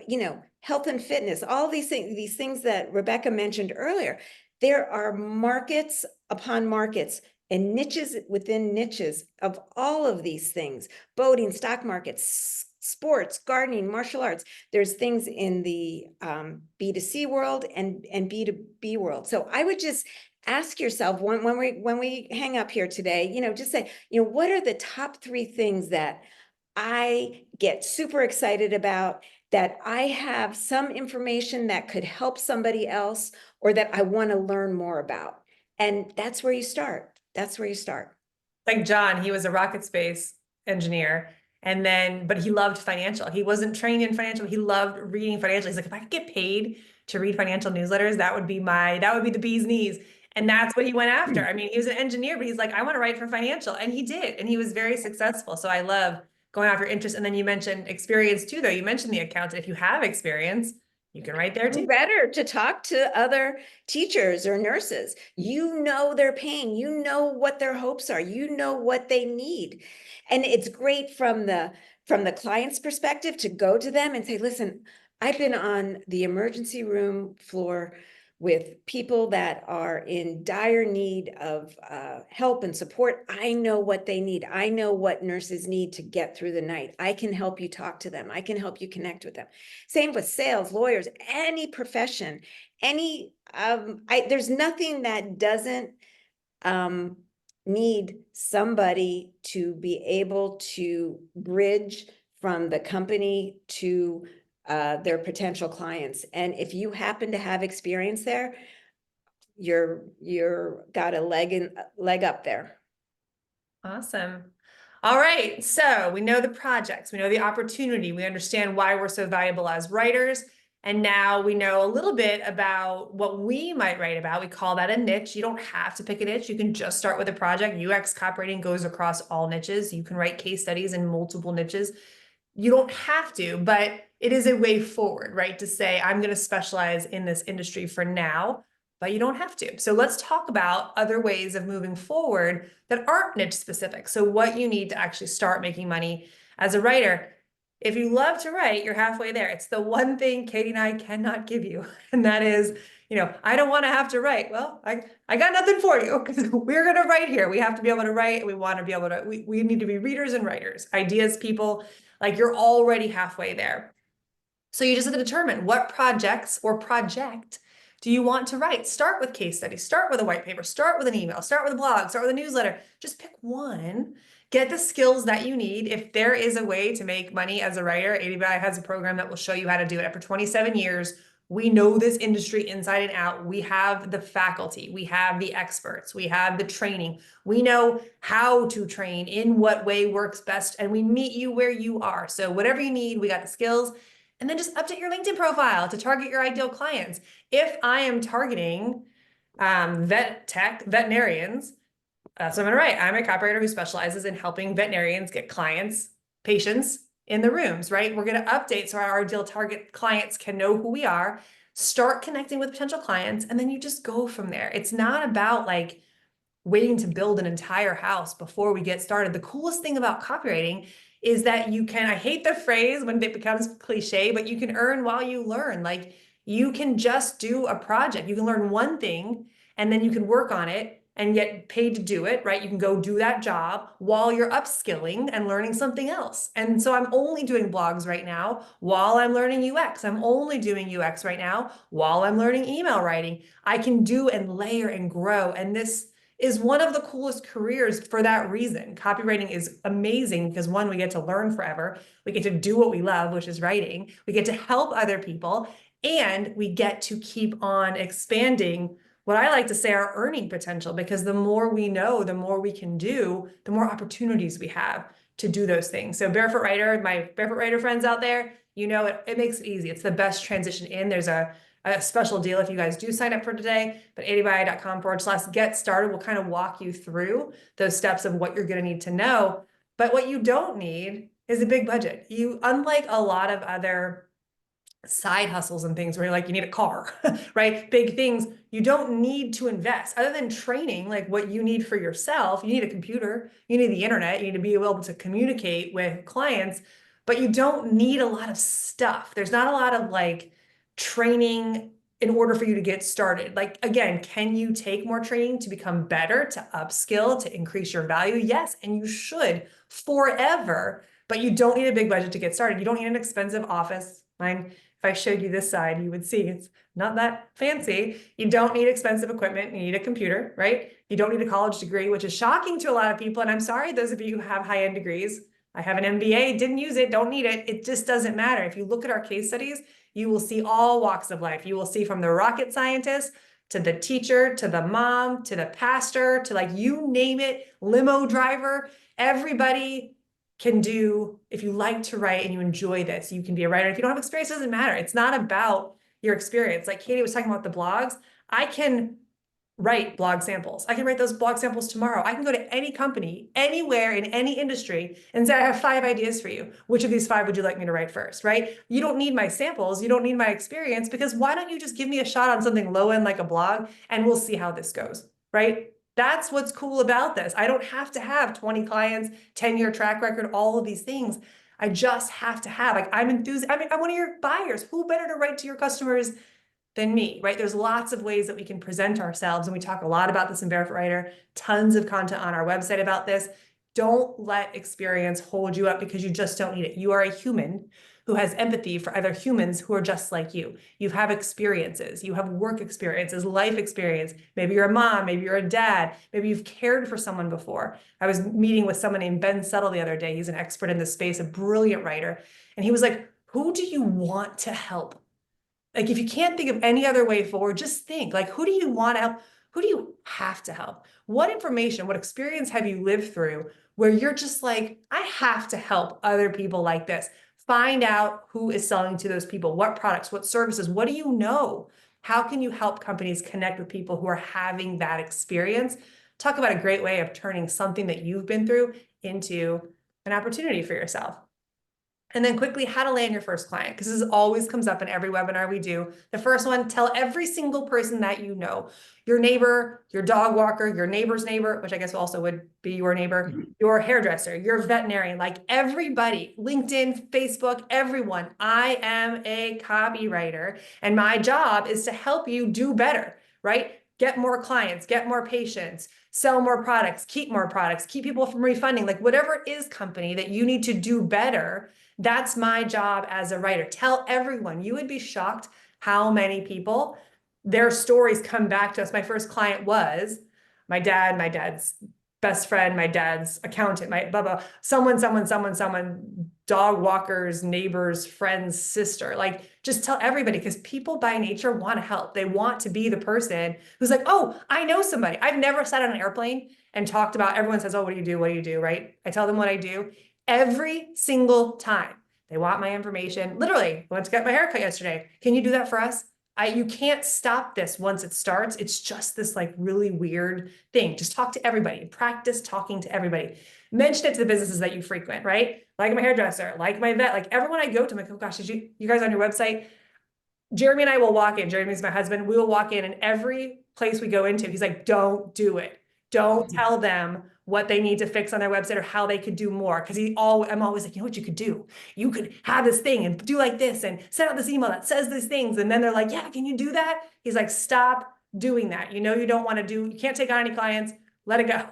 health and fitness, all these things that Rebecca mentioned earlier, there are markets upon markets and niches within niches of all of these things: boating, stock markets, sports, gardening, martial arts. There's things in the B2C world and B2B world. So I would just ask yourself when we hang up here today, just say, what are the top 3 things that I get super excited about, that I have some information that could help somebody else, or that I want to learn more about? And that's where you start. Like John, he was a rocket space engineer. But he loved financial. He wasn't trained in financial. He loved reading financial. He's like, if I could get paid to read financial newsletters, that would be the bee's knees. And that's what he went after. I mean, he was an engineer, but he's like, I want to write for financial. And he did. And he was very successful. So I love going after interest. And then you mentioned experience too, though. You mentioned the accountant. If you have experience, you can write there too. Better to talk to other teachers or nurses. Their pain, what their hopes are, what they need. And it's great from the client's perspective to go to them and say, listen, I've been on the emergency room floor with people that are in dire need of help and support. I know what they need. I know what nurses need to get through the night. I can help you talk to them. I can help you connect with them. Same with sales, lawyers, any profession, there's nothing that doesn't need somebody to be able to bridge from the company to their potential clients. And if you happen to have experience there, you're got a leg up there. Awesome. All right. So we know the projects, we know the opportunity, we understand why we're so valuable as writers. And now we know a little bit about what we might write about. We call that a niche. You don't have to pick a niche. You can just start with a project. UX copywriting goes across all niches. You can write case studies in multiple niches. You don't have to, but it is a way forward, right? To say, I'm going to specialize in this industry for now, but you don't have to. So let's talk about other ways of moving forward that aren't niche specific. So what you need to actually start making money as a writer. If you love to write, you're halfway there. It's the one thing Katie and I cannot give you. And that is, I don't want to have to write. Well, I got nothing for you because we're going to write here. We have to be able to write. We want to be able to, we need to be readers and writers, ideas, people. Like you're already halfway there. So you just have to determine what projects or project do you want to write? Start with case studies, start with a white paper, start with an email, start with a blog, start with a newsletter. Just pick one, get the skills that you need. If there is a way to make money as a writer, AWAI has a program that will show you how to do it. After 27 years, we know this industry inside and out. We have the faculty, we have the experts, we have the training. We know how to train, in what way works best, and we meet you where you are. So whatever you need, we got the skills. And then just update your LinkedIn profile to target your ideal clients. If I am targeting veterinarians, that's what I'm gonna write. I'm a copywriter who specializes in helping veterinarians get clients, patients in the rooms, right? We're gonna update so our ideal target clients can know who we are, start connecting with potential clients, and then you just go from there. It's not about like waiting to build an entire house before we get started. The coolest thing about copywriting is that you can, I hate the phrase when it becomes cliche, but you can earn while you learn. Like you can just do a project. You can learn one thing and then you can work on it and get paid to do it, right? You can go do that job while you're upskilling and learning something else. And so I'm only doing blogs right now while I'm learning UX. I'm only doing UX right now while I'm learning email writing. I can do and layer and grow. And this is one of the coolest careers for that reason. Copywriting is amazing because one, we get to learn forever. We get to do what we love, which is writing. We get to help other people, and we get to keep on expanding what I like to say our earning potential, because the more we know, the more we can do, the more opportunities we have to do those things. So Barefoot Writer, my Barefoot Writer friends out there, it makes it easy. It's the best transition in. There's a special deal if you guys do sign up for today, but awai.com/get started will kind of walk you through those steps of what you're going to need to know. But what you don't need is a big budget. Unlike a lot of other side hustles and things where you're like, you need a car, right? Big things, you don't need to invest other than training, like what you need for yourself. You need a computer, you need the internet, you need to be able to communicate with clients, but you don't need a lot of stuff. There's not a lot of like training in order for you to get started. Like, again, can you take more training to become better, to upskill, to increase your value? Yes, and you should forever, but you don't need a big budget to get started. You don't need an expensive office. Mine, if I showed you this side, you would see it's not that fancy. You don't need expensive equipment. You need a computer, right? You don't need a college degree, which is shocking to a lot of people. And I'm sorry, those of you who have high-end degrees. I have an MBA, didn't use it, don't need it. It just doesn't matter. If you look at our case studies, you will see all walks of life. You will see from the rocket scientist to the teacher, to the mom, to the pastor, to like you name it, limo driver. Everybody can do, if you like to write and you enjoy this, you can be a writer. If you don't have experience, it doesn't matter. It's not about your experience. Like Katie was talking about the blogs, I can write blog samples. I can write those blog samples tomorrow. I can go to any company, anywhere in any industry and say, I have 5 ideas for you. Which of these 5 would you like me to write first, right? You don't need my samples. You don't need my experience, because why don't you just give me a shot on something low end like a blog and we'll see how this goes, right? That's what's cool about this. I don't have to have 20 clients, 10-year track record, all of these things. I just have to have, like, I'm enthusiastic. I mean, I'm one of your buyers. Who better to write to your customers than me, right? There's lots of ways that we can present ourselves, and we talk a lot about this in Barefoot Writer, tons of content on our website about this. Don't let experience hold you up because you just don't need it. You are a human who has empathy for other humans who are just like you. You have experiences, you have work experiences, life experience. Maybe you're a mom, maybe you're a dad, maybe you've cared for someone before. I was meeting with someone named Ben Settle the other day. He's an expert in this space, a brilliant writer. And he was like, who do you want to help? Like, if you can't think of any other way forward, just think, like, who do you want to help? Who do you have to help? What information, what experience have you lived through where you're just like, I have to help other people like this? Find out who is selling to those people, what products, what services, what do you know? How can you help companies connect with people who are having that experience? Talk about a great way of turning something that you've been through into an opportunity for yourself. And then quickly, how to land your first client, because this always comes up in every webinar we do. The first one, tell every single person that you know, your neighbor, your dog walker, your neighbor's neighbor, which I guess also would be your neighbor, your hairdresser, your veterinarian, like everybody, LinkedIn, Facebook, everyone. I am a copywriter, and my job is to help you do better, right? Get more clients, get more patients, sell more products, keep people from refunding, like whatever it is, company, that you need to do better. That's my job as a writer. Tell everyone. You would be shocked how many people, their stories come back to us. My first client was my dad, my dad's best friend, my dad's accountant, my blah, blah, someone, dog walkers, neighbors, friends, sister. Like, just tell everybody, because people by nature want to help. They want to be the person who's like, oh, I know somebody. I've never sat on an airplane and talked about, everyone says, oh, what do you do? What do you do? Right? I tell them what I do. Every single time they want my information. Literally, I went to get my haircut yesterday. Can you do that for us? You can't stop this once it starts. It's just this like really weird thing. Just talk to everybody. Practice talking to everybody. Mention it to the businesses that you frequent, right? Like my hairdresser, like my vet, like everyone I go to, I'm like, oh gosh, did you guys on your website? Jeremy and I will walk in. Jeremy's my husband. We will walk in, and every place we go into, he's like, don't do it. Don't tell them what they need to fix on their website or how they could do more. Because I'm always like, you know what you could do? You could have this thing and do like this and send out this email that says these things. And then they're like, yeah, can you do that? He's like, stop doing that. You know, you don't want to do, you can't take on any clients. Let it go.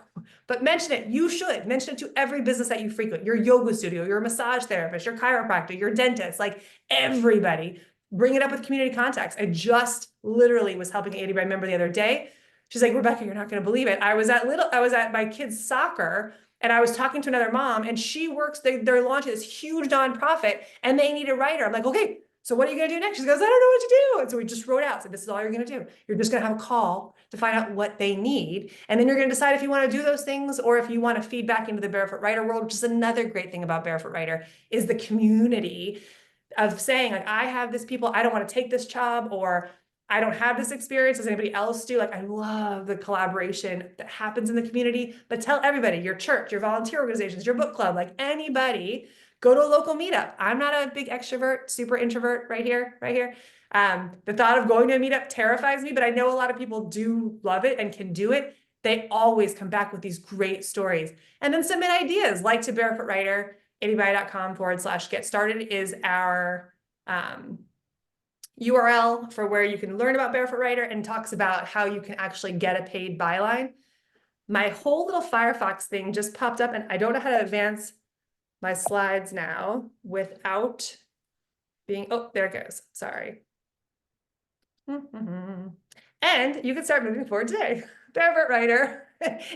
But mention it. You should mention it to every business that you frequent, your yoga studio, your massage therapist, your chiropractor, your dentist, like everybody. Bring it up with community contacts. I just literally was helping an AWAI member the other day. She's like, Rebecca, you're not going to believe it. I was at my kid's soccer, and I was talking to another mom, and she works, they're launching this huge nonprofit, and they need a writer. I'm like, okay, so what are you going to do next? She goes, I don't know what to do. And so we just wrote out, so this is all you're going to do. You're just going to have a call to find out what they need. And then you're going to decide if you want to do those things or if you want to feed back into the Barefoot Writer world, which is another great thing about Barefoot Writer, is the community of saying, like, I have this people, I don't want to take this job, or I don't have this experience. Does anybody else do? Like, I love the collaboration that happens in the community. But tell everybody, your church, your volunteer organizations, your book club, like anybody, go to a local meetup. I'm not a big extrovert, super introvert right here. The thought of going to a meetup terrifies me, but I know a lot of people do love it and can do it. They always come back with these great stories. And then submit ideas, like to Barefoot Writer. AWAI.com/get started is our URL for where you can learn about Barefoot Writer, and talks about how you can actually get a paid byline. My whole little Firefox thing just popped up, and I don't know how to advance my slides now without being, oh, there it goes. Sorry. And you can start moving forward today. Barefoot Writer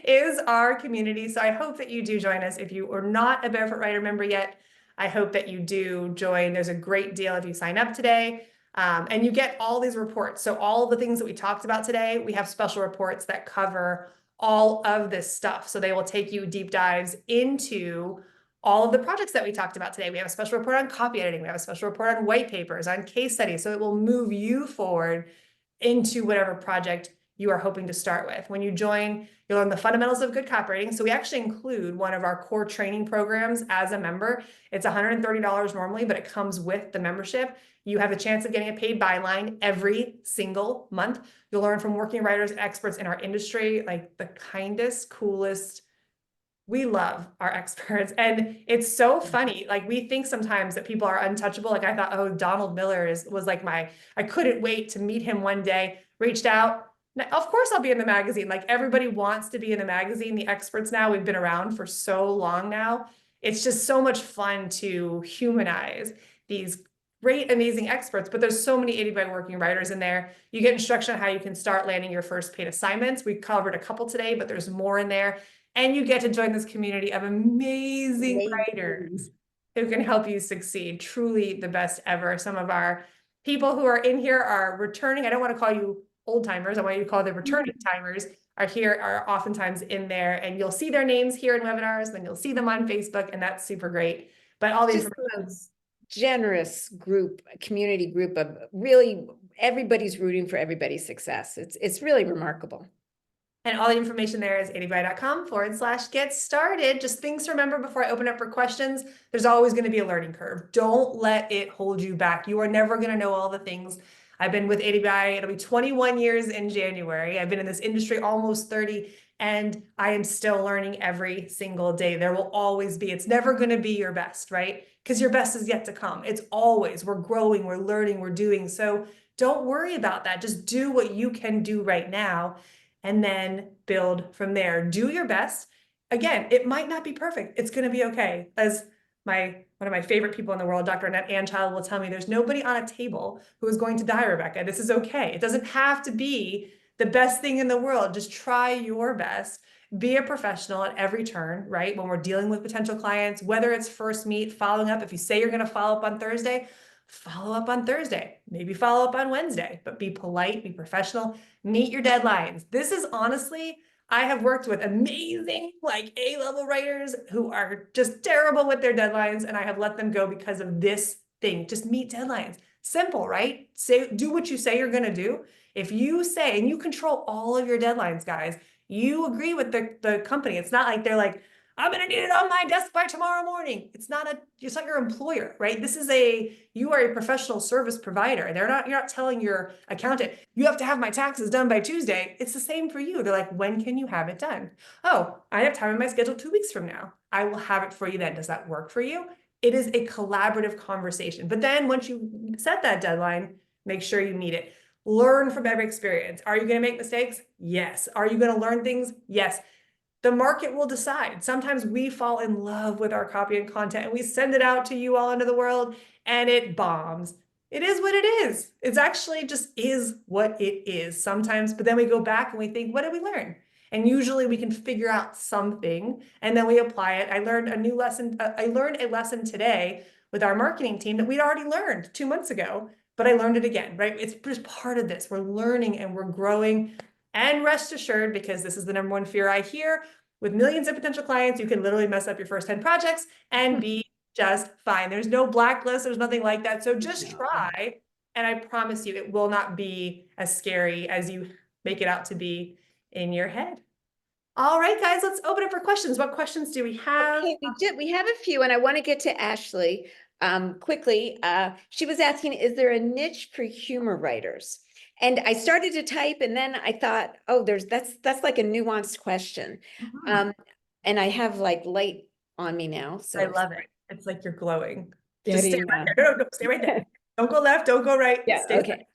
is our community. So I hope that you do join us. If you are not a Barefoot Writer member yet, I hope that you do join. There's a great deal if you sign up today. And you get all these reports. So all the things that we talked about today, we have special reports that cover all of this stuff. So they will take you deep dives into all of the projects that we talked about today. We have a special report on copy editing. We have a special report on white papers, on case studies. So it will move you forward into whatever project you are hoping to start with. When you join, you'll learn the fundamentals of good copywriting. So we actually include one of our core training programs as a member. It's $130 normally, but it comes with the membership. You have a chance of getting a paid byline every single month. You'll learn from working writers and experts in our industry, like the kindest, coolest. We love our experts. And it's so funny. Like, we think sometimes that people are untouchable. Like, I thought, oh, Donald Miller was like I couldn't wait to meet him one day, reached out. Now, of course I'll be in the magazine. Like, everybody wants to be in the magazine. The experts now, we've been around for so long now. It's just so much fun to humanize these great, amazing experts, but there's so many AWAI working writers in there. You get instruction on how you can start landing your first paid assignments. We covered a couple today, but there's more in there. And you get to join this community of amazing writers who can help you succeed. Truly the best ever. Some of our people who are in here are returning. I don't want to call you old timers. I want you to call them returning timers. Are oftentimes in there, and you'll see their names here in webinars, then you'll see them on Facebook, and that's super great. But all the information, generous group, community group of really everybody's rooting for everybody's success. It's really remarkable. And all the information there is AWAI.com/get started. Just things to remember before I open up for questions. There's always going to be a learning curve. Don't let it hold you back. You are never going to know all the things. I've been with AWAI, it'll be 21 years in January. I've been in this industry almost 30, and I am still learning every single day. There will always be, it's never going to be your best, right? Because your best is yet to come. It's always, we're growing, we're learning, we're doing. So don't worry about that. Just do what you can do right now and then build from there. Do your best. Again, it might not be perfect. It's going to be okay. As one of my favorite people in the world, Dr. Annette Anchild, will tell me, there's nobody on a table who is going to die, Rebecca. This is okay. It doesn't have to be the best thing in the world. Just try your best. Be a professional at every turn, right? When we're dealing with potential clients, whether it's first meet, following up. If you say you're going to follow up on Thursday, follow up on Thursday, maybe follow up on Wednesday, but be polite, be professional, meet your deadlines. This is honestly, I have worked with amazing like A-level writers who are just terrible with their deadlines, and I have let them go because of this thing. Just meet deadlines. Simple, right? Do what you say you're going to do. If you say, and you control all of your deadlines, guys, you agree with the company. It's not like they're like, I'm going to need it on my desk by tomorrow morning. It's not your employer, right? You are a professional service provider. You're not telling your accountant, you have to have my taxes done by Tuesday. It's the same for you. They're like, when can you have it done? Oh, I have time in my schedule 2 weeks from now. I will have it for you then. Does that work for you? It is a collaborative conversation. But then once you set that deadline, make sure you meet it. Learn from every experience. Are you going to make mistakes? Yes. Are you going to learn things? Yes. The market will decide. Sometimes we fall in love with our copy and content and we send it out to you all into the world and it bombs. It is what it is. It's actually just is what it is sometimes, but then we go back and we think, what did we learn? And usually we can figure out something and then we apply it. I learned a new lesson. I learned a lesson today with our marketing team that we'd already learned 2 months ago, but I learned it again, right? It's just part of this. We're learning and we're growing. And rest assured, because this is the number one fear I hear, with millions of potential clients, you can literally mess up your first 10 projects and be just fine. There's no blacklist. There's nothing like that. So just try. And I promise you, it will not be as scary as you make it out to be in your head. All right, guys, let's open up for questions. What questions do we have? Okay, we have a few, and I want to get to Ashley quickly. She was asking, is there a niche for humor writers? And I started to type, and then I thought, oh, that's like a nuanced question. And I have like light on me now, so I love it. It's like you're glowing. Just stay getting, right there. No, stay right there. Don't go left. Don't go right. yeah, Stay okay.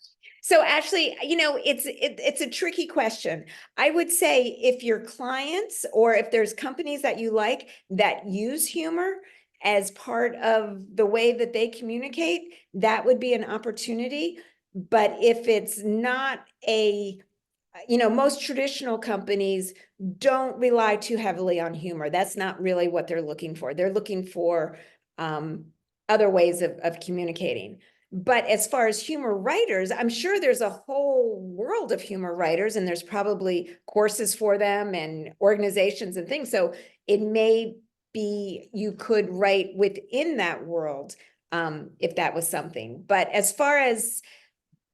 So Ashley, it's a tricky question. I would say if your clients or if there's companies that you like that use humor as part of the way that they communicate, that would be an opportunity. But if it's not most traditional companies don't rely too heavily on humor. That's not really what they're looking for. They're looking for other ways of communicating. But as far as humor writers, I'm sure there's a whole world of humor writers, and there's probably courses for them and organizations and things. So it may be you could write within that world if that was something. But as far as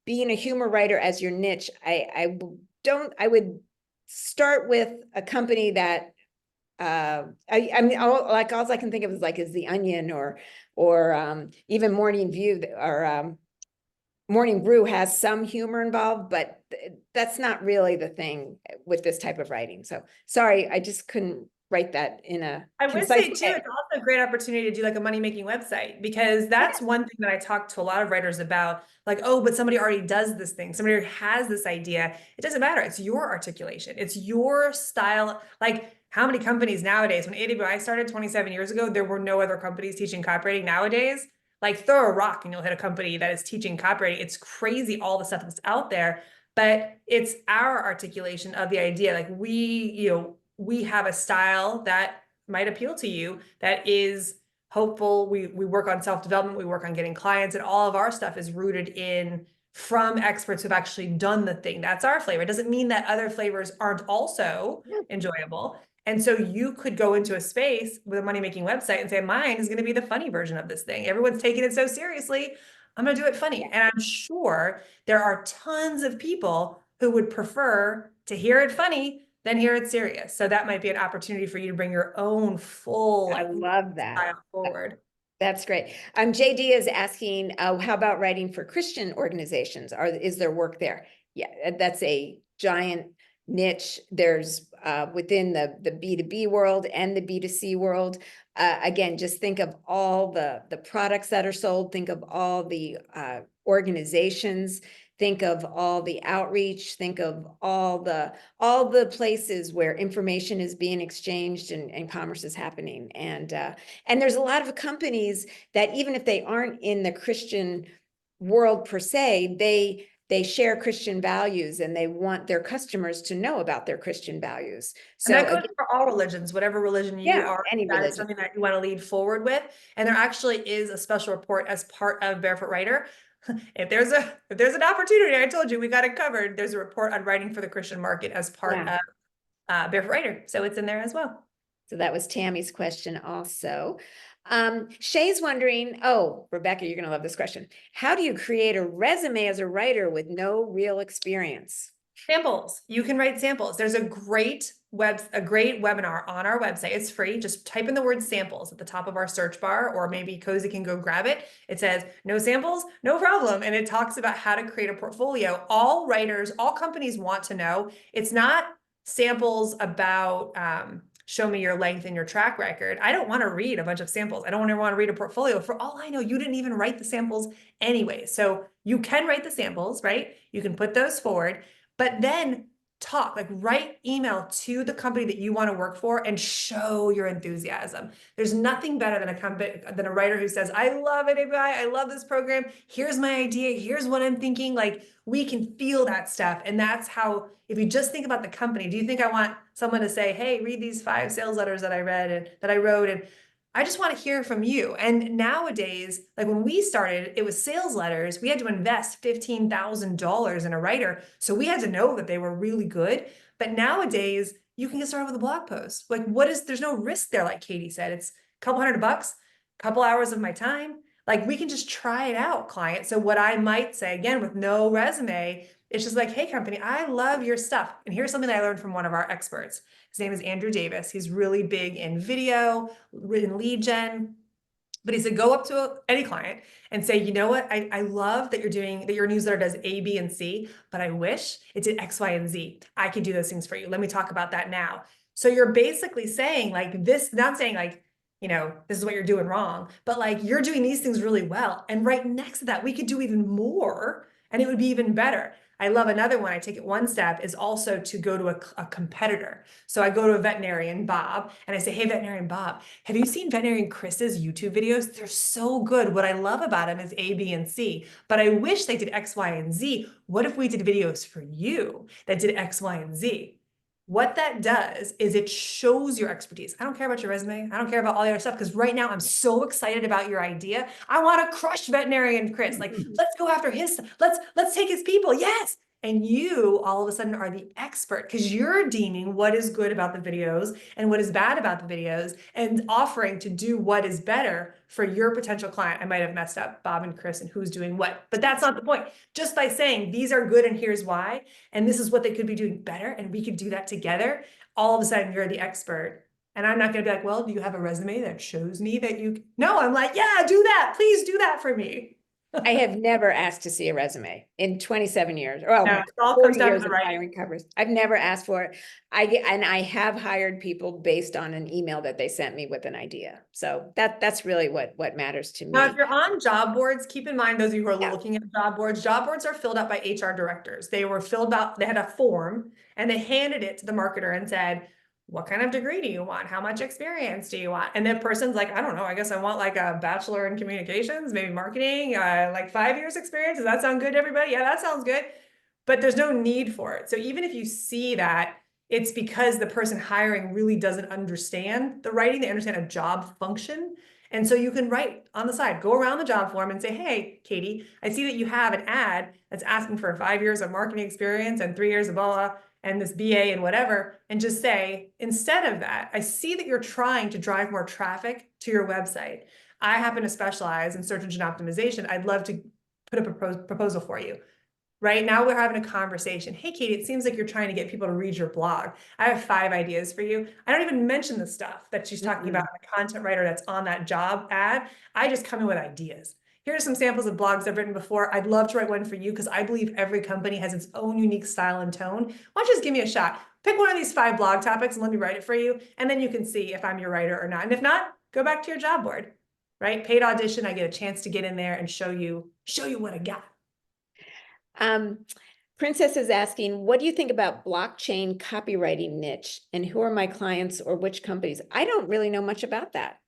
being a humor writer as your niche, I would start with a company that I mean, all I can think of is the Onion or even Morning View or Morning Brew has some humor involved, but that's not really the thing with this type of writing. So sorry, I just couldn't write that in a I would concise say too, way. it's also a great opportunity to do like a money making website, because that's one thing that I talk to a lot of writers about, like, oh, but somebody already does this thing. Somebody already has this idea. It doesn't matter. It's your articulation. It's your style. Like how many companies nowadays, when AWI started 27 years ago, there were no other companies teaching copywriting. Nowadays, like throw a rock and you'll hit a company that is teaching copywriting. It's crazy all the stuff that's out there, but it's our articulation of the idea. Like we have a style that might appeal to you that is hopeful. We work on self-development, we work on getting clients, and all of our stuff is rooted in from experts who've actually done the thing. That's our flavor. It doesn't mean that other flavors aren't also enjoyable. And so you could go into a space with a money-making website and say, mine is going to be the funny version of this thing. Everyone's taking it so seriously. I'm going to do it funny. And I'm sure there are tons of people who would prefer to hear it funny then here it's serious. So that might be an opportunity for you to bring your own full I love that. style forward. That's great. JD is asking, how about writing for Christian organizations? Is there work there? Yeah, that's a giant niche. There's within the B2B world and the B2C world. Again, just think of all the products that are sold. Think of all the organizations. Think of all the outreach. Think of all the places where information is being exchanged and commerce is happening. And there's a lot of companies that even if they aren't in the Christian world per se, they share Christian values and they want their customers to know about their Christian values. And So that goes again, for all religions, whatever religion you yeah, are, any that is religion. something that you want to lead forward with. And there actually is a special report as part of Barefoot Writer. If there's an opportunity, I told you we got it covered. There's a report on writing for the Christian market as part Yeah. of Barefoot Writer. So it's in there as well. So that was Tammy's question also. Shay's wondering, oh, Rebecca, you're going to love this question. How do you create a resume as a writer with no real experience? Samples. You can write samples. There's a great webinar on our website. It's free. Just type in the word samples at the top of our search bar, or maybe Cozy can go grab it. It says no samples, no problem. And it talks about how to create a portfolio. All writers, all companies want to know. It's not samples about show me your length and your track record. I don't want to read a bunch of samples. I don't want to read a portfolio. For all I know, you didn't even write the samples anyway. So you can write the samples, right? You can put those forward. But then write email to the company that you want to work for and show your enthusiasm. There's nothing better than a writer who says, I love it, AWAI, I love this program. Here's my idea. Here's what I'm thinking. Like, we can feel that stuff. And that's how, if you just think about the company, do you think I want someone to say, hey, read these 5 sales letters that I read and that I wrote, and I just want to hear from you. And nowadays, like when we started, it was sales letters. We had to invest $15,000 in a writer. So we had to know that they were really good. But nowadays, you can get started with a blog post. Like, there's no risk there, like Katie said. It's a couple $100, a couple hours of my time. Like, we can just try it out, client. So what I might say, again, with no resume, it's just like, hey, company, I love your stuff. And here's something that I learned from one of our experts. His name is Andrew Davis. He's really big in video, in lead gen. But he said, go up to any client and say, you know what? I love that your newsletter does A, B, and C, but I wish it did X, Y, and Z. I can do those things for you. Let me talk about that now. So you're basically saying like this, not saying like, this is what you're doing wrong, but like you're doing these things really well. And right next to that, we could do even more and it would be even better. I love another one. I take it one step is also to go to a competitor. So I go to a veterinarian, Bob, and I say, hey, veterinarian Bob, have you seen veterinarian Chris's YouTube videos? They're so good. What I love about them is A, B, and C, but I wish they did X, Y, and Z. What if we did videos for you that did X, Y, and Z? What that does is it shows your expertise. I don't care about your resume. I don't care about all the other stuff, because right now I'm so excited about your idea. I want to crush veterinarian Chris. Like, let's go after his, let's take his people. Yes. And you all of a sudden are the expert because you're deeming what is good about the videos and what is bad about the videos and offering to do what is better for your potential client. I might have messed up Bob and Chris and who's doing what, but that's not the point. Just by saying these are good and here's why, and this is what they could be doing better, and we could do that together, all of a sudden you're the expert. And I'm not going to be like, well, do you have a resume that shows me that you, no, I'm like, yeah, do that. Please do that for me. I have never asked to see a resume in 27 years. Well, No, it all 40 comes down to years the of right. hiring covers. I've never asked for it. I have hired people based on an email that they sent me with an idea. So that's really what matters to me. Now, if you're on job boards, keep in mind, those of you who are Yeah. looking at job boards are filled out by HR directors. They had a form and they handed it to the marketer and said, what kind of degree do you want? How much experience do you want? And the person's like, I don't know, I guess I want like a bachelor in communications, maybe marketing, like 5 years experience. Does that sound good to everybody? Yeah, that sounds good. But there's no need for it. So even if you see that, it's because the person hiring really doesn't understand the writing. They understand a job function. And so you can write on the side, go around the job form and say, hey, Katie, I see that you have an ad that's asking for 5 years of marketing experience and 3 years of blah, and this BA and whatever, and just say, instead of that, I see that you're trying to drive more traffic to your website. I happen to specialize in search engine optimization. I'd love to put up a proposal for you. right? Now we're having a conversation. Hey, Katie, it seems like you're trying to get people to read your blog. I have 5 ideas for you. I don't even mention the stuff that she's talking about, the content writer that's on that job ad. I just come in with ideas. Here are some samples of blogs I've written before. I'd love to write one for you because I believe every company has its own unique style and tone. Why don't you just give me a shot? Pick one of these 5 blog topics and let me write it for you. And then you can see if I'm your writer or not. And if not, go back to your job board, right? Paid audition. I get a chance to get in there and show you what I got. Princess is asking, what do you think about blockchain copywriting niche? And who are my clients or which companies? I don't really know much about that.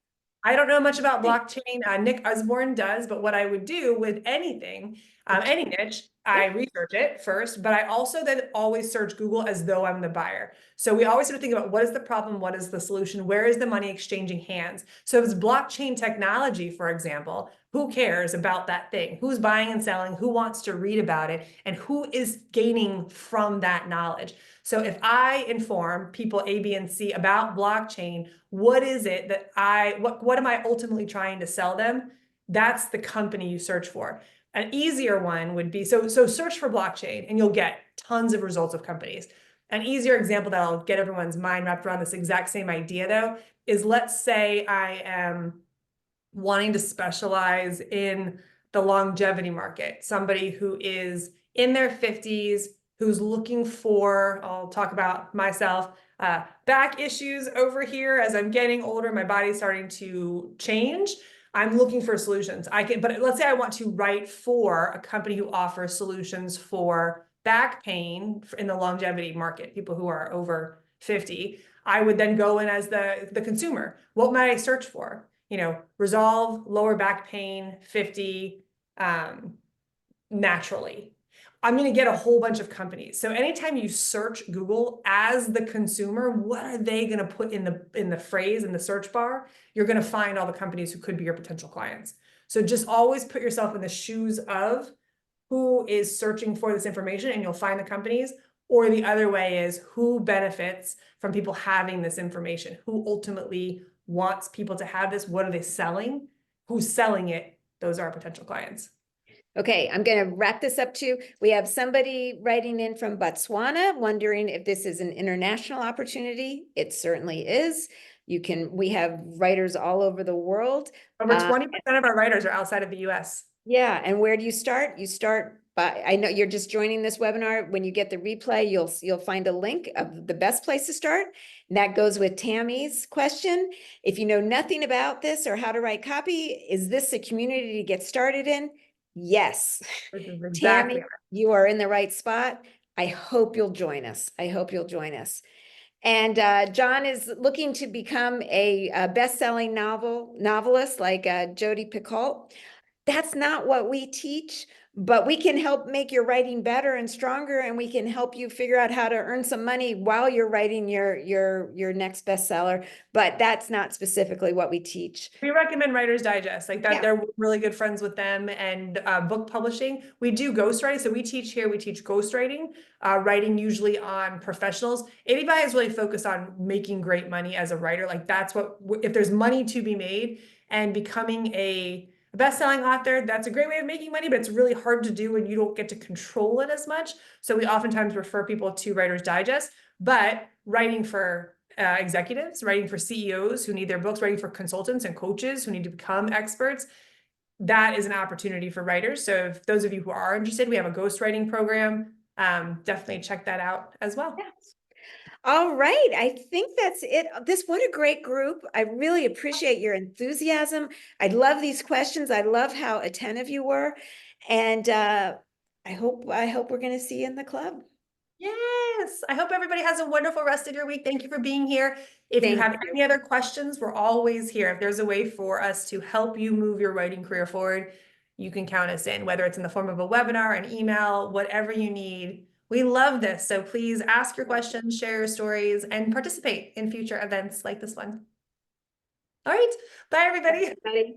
I don't know much about blockchain. Nick Usborne does, but what I would do with anything, any niche, I research it first, but I also then always search Google as though I'm the buyer. So we always sort of think about what is the problem, what is the solution, where is the money exchanging hands? So if it's blockchain technology, for example, who cares about that thing? Who's buying and selling? Who wants to read about it? And who is gaining from that knowledge? So if I inform people A, B, and C about blockchain, what is it that what am I ultimately trying to sell them? That's the company you search for. An easier one would be, so search for blockchain and you'll get tons of results of companies. An easier example that'll get everyone's mind wrapped around this exact same idea though, is let's say I am wanting to specialize in the longevity market, somebody who is in their 50s, who's looking for, I'll talk about myself, back issues over here as I'm getting older, my body's starting to change. I'm looking for solutions. But let's say I want to write for a company who offers solutions for back pain in the longevity market, people who are over 50. I would then go in as the consumer. What might I search for? Resolve lower back pain, 50, naturally. I'm going to get a whole bunch of companies. So anytime you search Google as the consumer, what are they going to put in the phrase in the search bar? You're going to find all the companies who could be your potential clients. So just always put yourself in the shoes of who is searching for this information and you'll find the companies. Or the other way is who benefits from people having this information, who ultimately wants people to have this. What are they selling? Who's selling it? Those are our potential clients. Okay, I'm going to wrap this up too. We have somebody writing in from Botswana wondering if this is an international opportunity. It certainly is. We have writers all over the world. Over 20% of our writers are outside of the US. Yeah, and where do you start? You start by, I know you're just joining this webinar. When you get the replay, you'll find a link of the best place to start. And that goes with Tammy's question. If you know nothing about this or how to write copy, is this a community to get started in? Yes. Exactly. Tammy, you are in the right spot. I hope you'll join us. I hope you'll join us. And John is looking to become a best-selling novelist like Jodi Picoult. That's not what we teach, but we can help make your writing better and stronger, and we can help you figure out how to earn some money while you're writing your next bestseller. But that's not specifically what we teach. We recommend Writer's Digest, like that. Yeah. They're really good friends with them, and book publishing. We do ghostwriting. So we teach ghostwriting, writing usually on professionals. AWAI is really focused on making great money as a writer. Like that's if there's money to be made, and becoming a best-selling author, that's a great way of making money, but it's really hard to do when you don't get to control it as much. So we oftentimes refer people to Writer's Digest, but writing for executives, writing for CEOs who need their books, writing for consultants and coaches who need to become experts, that is an opportunity for writers. So if those of you who are interested, we have a ghostwriting program. Definitely check that out as well. Yes. All right, I think that's it. What a great group. I really appreciate your enthusiasm. I love these questions. I love how attentive you were. And I hope we're going to see you in the club. Yes, I hope everybody has a wonderful rest of your week. Thank you for being here. If you have any other questions, we're always here. If there's a way for us to help you move your writing career forward, you can count us in, whether it's in the form of a webinar, an email, whatever you need. We love this. So please ask your questions, share your stories, and participate in future events like this one. All right. Bye, everybody.